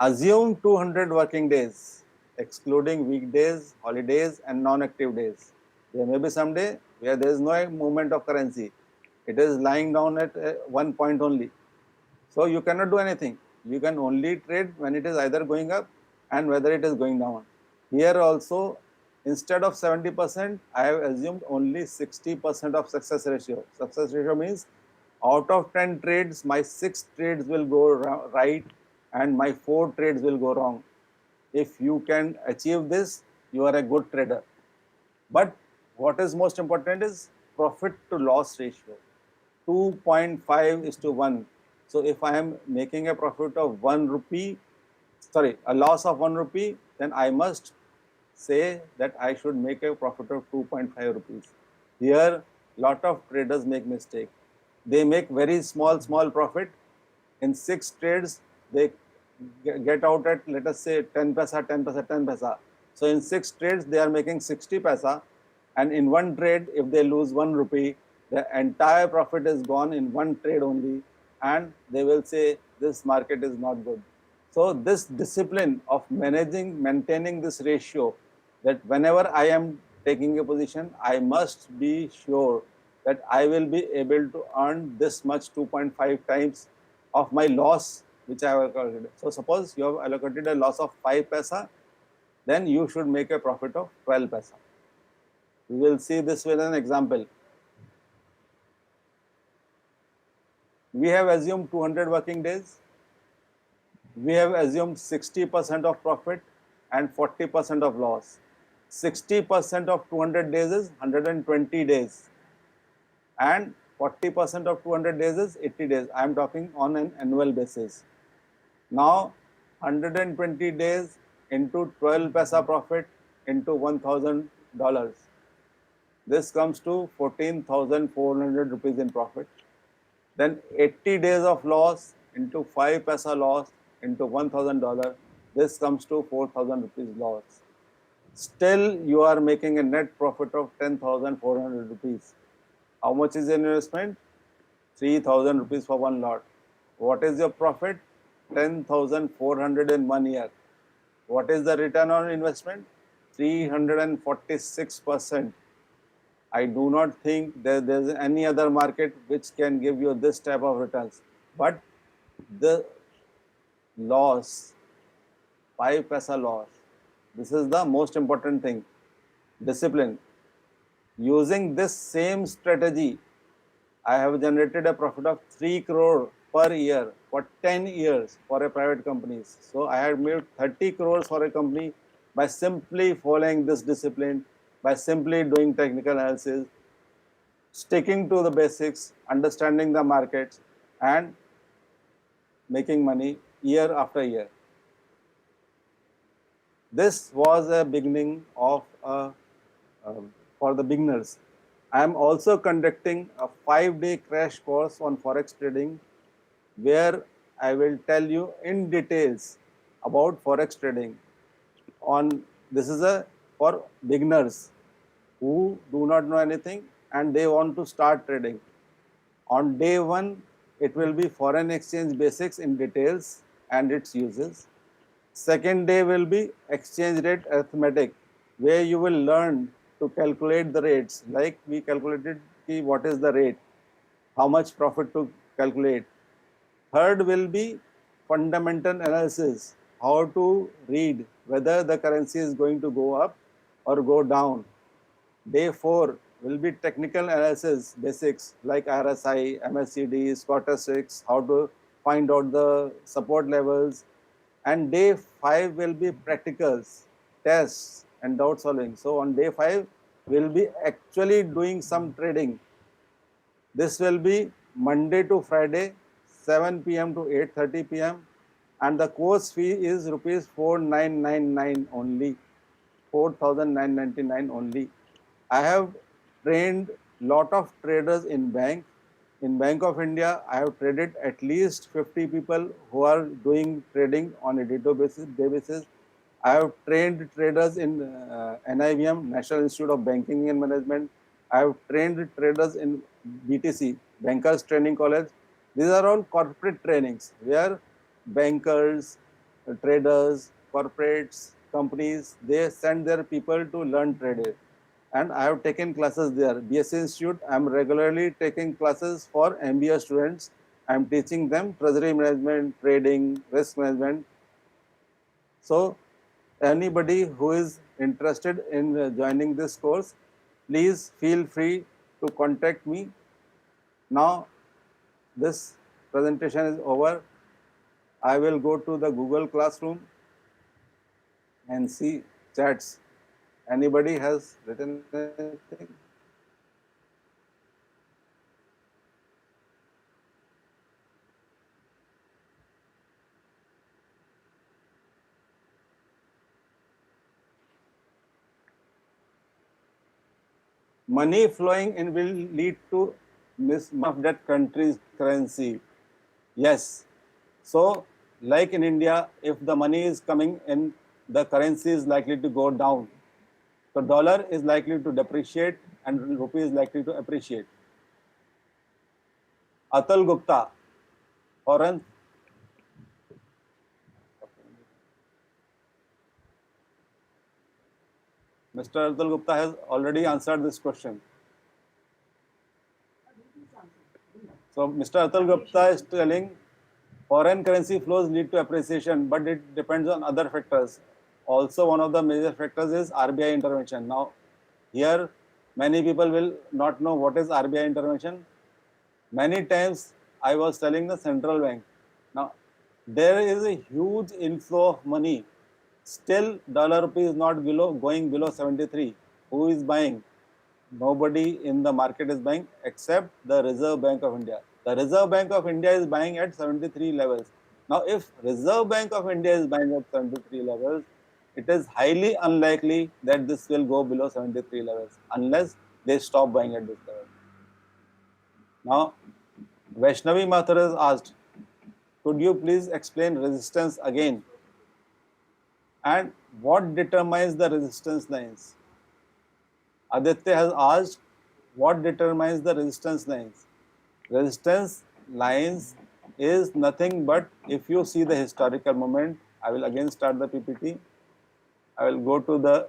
Assume 200 working days, excluding weekdays, holidays and non-active days. There may be some day where there is no movement of currency. It is lying down at 1 point only. So you cannot do anything. You can only trade when it is either going up and whether it is going down. Here also, instead of 70%, I have assumed only 60% of success ratio. Success ratio means out of 10 trades, my 6 trades will go right and my 4 trades will go wrong. If you can achieve this, you are a good trader. But what is most important is profit to loss ratio, 2.5 is to 1. So if I am making a profit of 1 rupee, sorry, a loss of 1 rupee, then I must say that I should make a profit of 2.5 rupees. Here, lot of traders make mistake. They make very small profit. In 6 trades, they get out at, let us say, 10 paisa, 10 paisa, 10 paisa. So in 6 trades, they are making 60 paisa. And in one trade, if they lose 1 rupee, the entire profit is gone in one trade only. And they will say, this market is not good. So this discipline of maintaining this ratio, that whenever I am taking a position, I must be sure that I will be able to earn this much, 2.5 times of my loss which I have allocated. So suppose you have allocated a loss of 5 paisa, then you should make a profit of 12 paisa. We will see this with an example. We have assumed 200 working days. We have assumed 60% of profit and 40% of loss. 60% of 200 days is 120 days. And 40% of 200 days is 80 days. I am talking on an annual basis. Now, 120 days into 12 paisa profit into $1,000. This comes to 14,400 rupees in profit. Then 80 days of loss into 5 paisa loss into $1,000. This comes to 4,000 rupees loss. Still, you are making a net profit of 10,400 rupees. How much is your investment? 3,000 rupees for one lot. What is your profit? 10,400 in 1 year. What is the return on investment? 346%. I do not think there's any other market which can give you this type of returns. But the loss, 5 paisa loss, this is the most important thing. Discipline. Using this same strategy, I have generated a profit of 3 crore per year for 10 years for a private company. So I have made 30 crores for a company by simply following this discipline, by simply doing technical analysis, sticking to the basics, understanding the markets, and making money year after year. This was a beginning of for the beginners. I am also conducting a 5-day crash course on forex trading, where I will tell you in details about forex trading. This is for beginners who do not know anything and they want to start trading. On day 1, it will be foreign exchange basics in details and its uses. Second day will be exchange rate arithmetic, where you will learn to calculate the rates. Like we calculated what is the rate, how much profit to calculate. Third will be fundamental analysis, how to read whether the currency is going to go up or go down. Day 4 will be technical analysis basics like RSI, MACD, stochastics, how to find out the support levels. And day 5 will be practicals, tests and doubt solving. So on day 5, we'll be actually doing some trading. This will be Monday to Friday, 7 p.m. to 8:30 p.m. and the course fee is rupees 4,999 only, 4,999 only. I have trained lot of traders in bank. In Bank of India, I have traded at least 50 people who are doing trading on a day basis. I have trained traders in NIBM, National Institute of Banking and Management. I have trained traders in BTC, Bankers Training College. These are all corporate trainings where bankers, traders, corporates, companies, they send their people to learn trading. And I have taken classes there. BSc Institute, I am regularly taking classes for MBA students. I am teaching them treasury management, trading, risk management. So anybody who is interested in joining this course, please feel free to contact me. Now this presentation is over. I will go to the Google Classroom and see chats. Anybody has written anything? money flowing in will lead to mismatch of that country's currency. Yes. So, like in India, if the money is coming in, the currency is likely to go down. So, dollar is likely to depreciate and rupee is likely to appreciate. Atul Gupta, foreign. Mr. Atul Gupta has already answered this question. So, Mr. Atul Gupta is telling foreign currency flows lead to appreciation, but it depends on other factors. Also, one of the major factors is RBI intervention. Now, here many people will not know what is RBI intervention. Many times I was telling the central bank. Now, there is a huge inflow of money. Still, dollar rupee is not going below 73. Who is buying? Nobody in the market is buying except the Reserve Bank of India. The Reserve Bank of India is buying at 73 levels. Now, if Reserve Bank of India is buying at 73 levels, it is highly unlikely that this will go below 73 levels unless they stop buying at this level. Now, Vaishnavi Mathur has asked, could you please explain resistance again? And what determines the resistance lines? Aditya has asked, what determines the resistance lines? Resistance lines is nothing but, if you see the historical moment, I will again start the PPT. I will go to the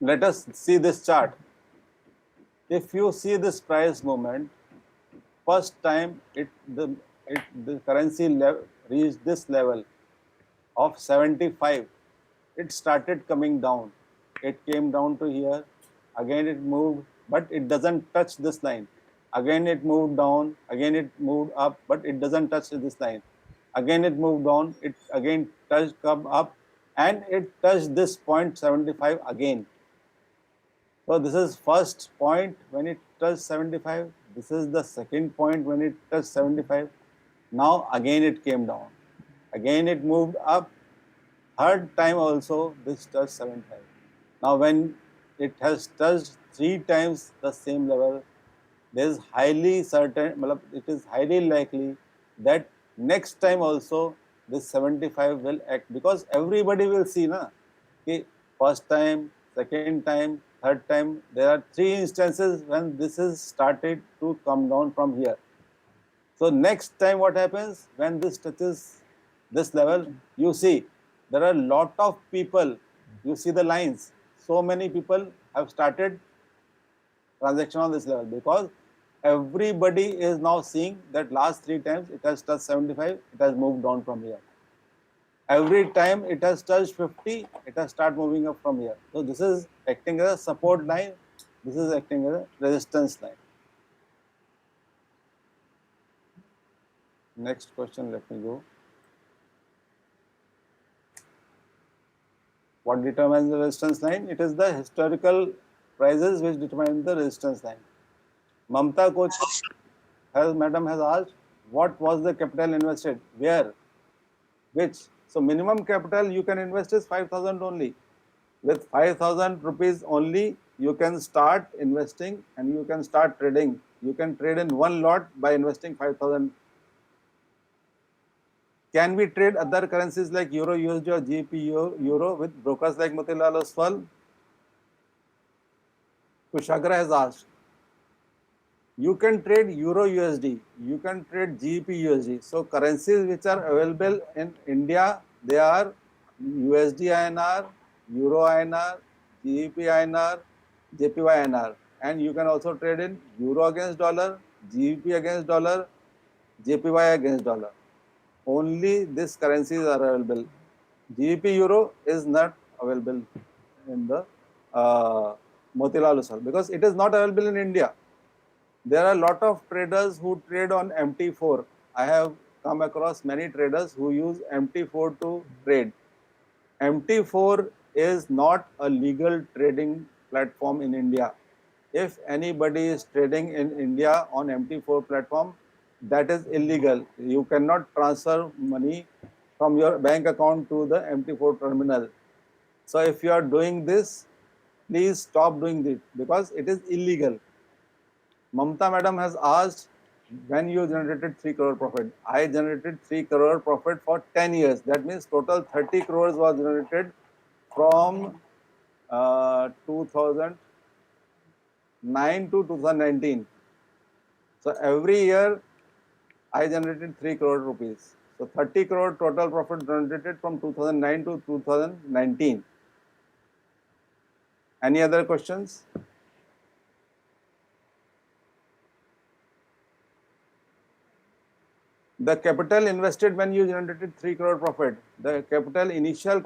let us see this chart. If you see this price movement, first time the currency reached this level of 75, it started coming down. It came down to here. Again it moved, but it doesn't touch this line. Again it moved down. Again it moved up, but it doesn't touch this line. Again it moved down. It again come up, and it touched this point 75 again. So this is first point when it touched 75. This is the second point when it touched 75. Now again it came down. Again it moved up. Third time also this touched 75. Now when it has touched 3 times the same level, there is highly certain, it is highly likely that next time also this 75 will act, because everybody will see na, कि first time, second time, third time, there are 3 instances when this is started to come down from here. So next time what happens when this touches this level, you see there are a lot of people, you see the lines, so many people have started transaction on this level, because everybody is now seeing that last 3 times it has touched 75, it has moved down from here. Every time it has touched 50, it has started moving up from here. So this is acting as a support line, this is acting as a resistance line. Next question, let me go. What determines the resistance line? It is the historical prices which determine the resistance line. Mamta Coach madam has asked, what was the capital invested? Where? Which? So minimum capital you can invest is 5,000 only. With 5,000 rupees only, you can start investing and you can start trading. You can trade in one lot by investing 5,000. Can we trade other currencies like Euro, USD or GBP Euro with brokers like Motilal Oswal? Kushagra has asked. You can trade Euro USD, you can trade GBP USD. So currencies which are available in India, they are USD INR, Euro INR, GBP INR, JPY INR. And you can also trade in Euro against dollar, GBP against dollar, JPY against dollar. Only these currencies are available. GBP Euro is not available in the Motilal Oswal because it is not available in India. There are a lot of traders who trade on MT4. I have come across many traders who use MT4 to trade. MT4 is not a legal trading platform in India. If anybody is trading in India on MT4 platform, that is illegal. You cannot transfer money from your bank account to the MT4 terminal. So if you are doing this, please stop doing it because it is illegal. Mamta madam has asked when you generated 3 crore profit. I generated 3 crore profit for 10 years. That means total 30 crores was generated from 2009 to 2019. So every year I generated 3 crore rupees. So 30 crore total profit generated from 2009 to 2019. Any other questions? The capital invested when you generated 3 crore profit, the capital initial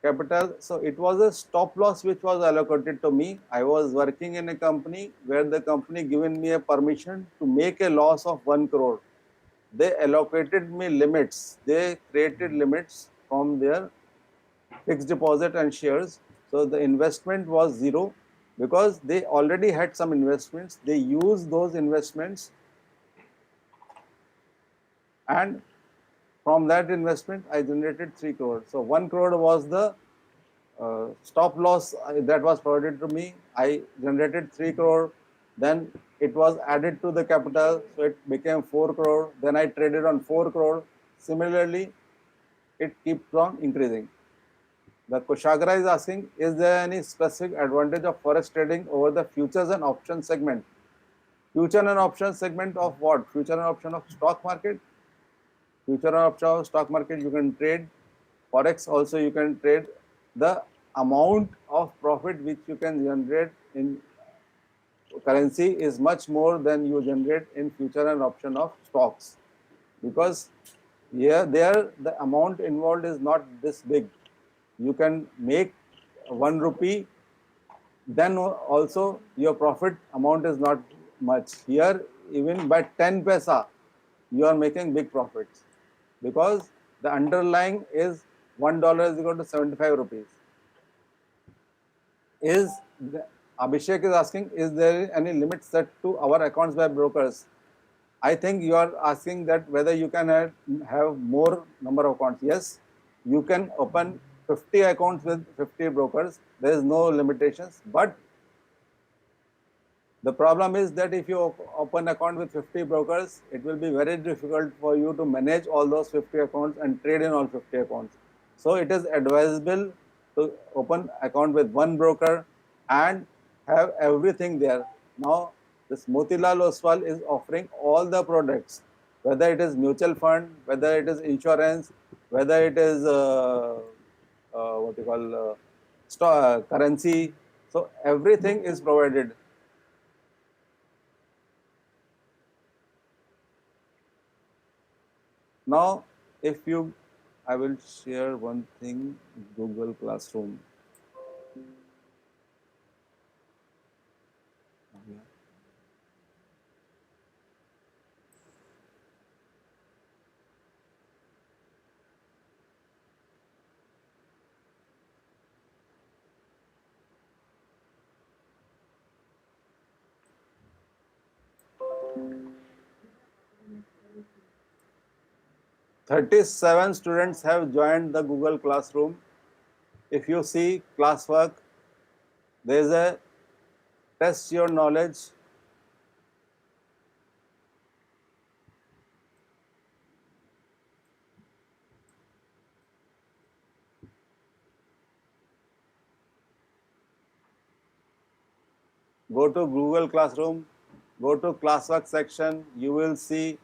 capital, so it was a stop loss which was allocated to me. I was working in a company where the company given me a permission to make a loss of 1 crore. They allocated me limits. They created limits from their fixed deposit and shares. So the investment was zero because they already had some investments. They used those investments, and from that investment I generated 3 crore. So 1 crore was the stop loss that was provided to me. I generated 3 crore. Then it was added to the capital, so it became 4 crore. Then I traded on 4 crore. Similarly, it keeps on increasing. The Kushagra is asking, is there any specific advantage of forex trading over the futures and options segment? Future and options segment of what? Future and option of stock market? Future and option of stock market you can trade. Forex also you can trade. The amount of profit which you can generate in currency is much more than you generate in future and option of stocks, because here there the amount involved is not this big. You can make 1 rupee, then also your profit amount is not much. Here even by 10 paisa you are making big profits, because the underlying is $1 is equal to 75 rupees. Abhishek is asking, is there any limit set to our accounts by brokers? I think you are asking that whether you can have more number of accounts. Yes, you can open 50 accounts with 50 brokers. There is no limitations. But the problem is that if you open account with 50 brokers, it will be very difficult for you to manage all those 50 accounts and trade in all 50 accounts. So it is advisable to open account with one broker and have everything there. Now, this Motilal Oswal is offering all the products, whether it is mutual fund, whether it is insurance, whether it is what you call currency. So everything is provided. Now, I will share one thing, Google Classroom. 37 students have joined the Google Classroom. If you see classwork, there is a test your knowledge. Go to Google Classroom, go to classwork section, you will see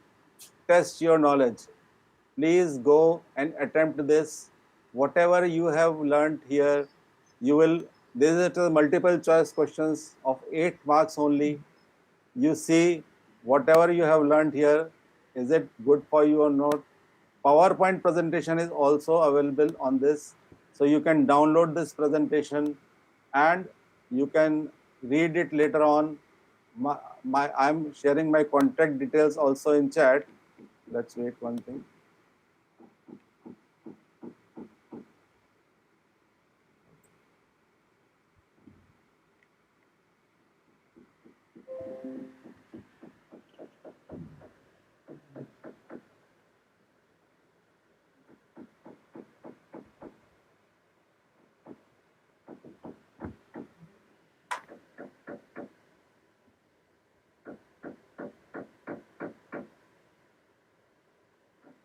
test your knowledge. Please go and attempt this. Whatever you have learned here, this is a multiple choice questions of 8 marks only. You see whatever you have learned here, is it good for you or not? PowerPoint presentation is also available on this. So you can download this presentation and you can read it later on. I'm sharing my contact details also in chat. Let's wait one thing.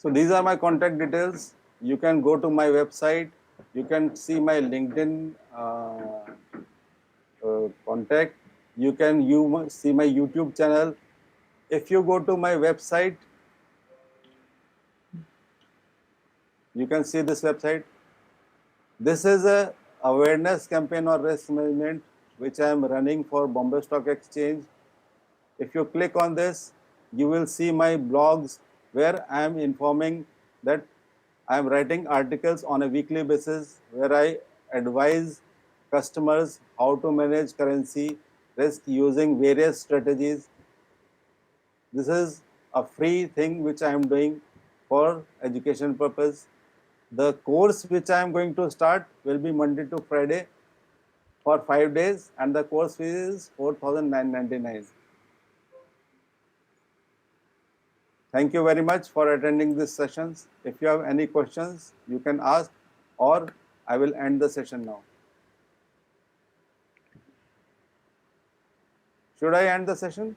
So these are my contact details. You can go to my website. You can see my LinkedIn contact. You can see my YouTube channel. If you go to my website, you can see this website. This is a awareness campaign or risk management which I am running for Bombay Stock Exchange. If you click on this, you will see my blogs where I am informing that I am writing articles on a weekly basis where I advise customers how to manage currency risk using various strategies. This is a free thing which I am doing for education purpose. The course which I am going to start will be Monday to Friday for 5 days, and the course fee is 4,999. Thank you very much for attending these sessions. If you have any questions, you can ask, or I will end the session now. Should I end the session?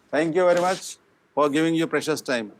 Thank you very much for giving your precious time.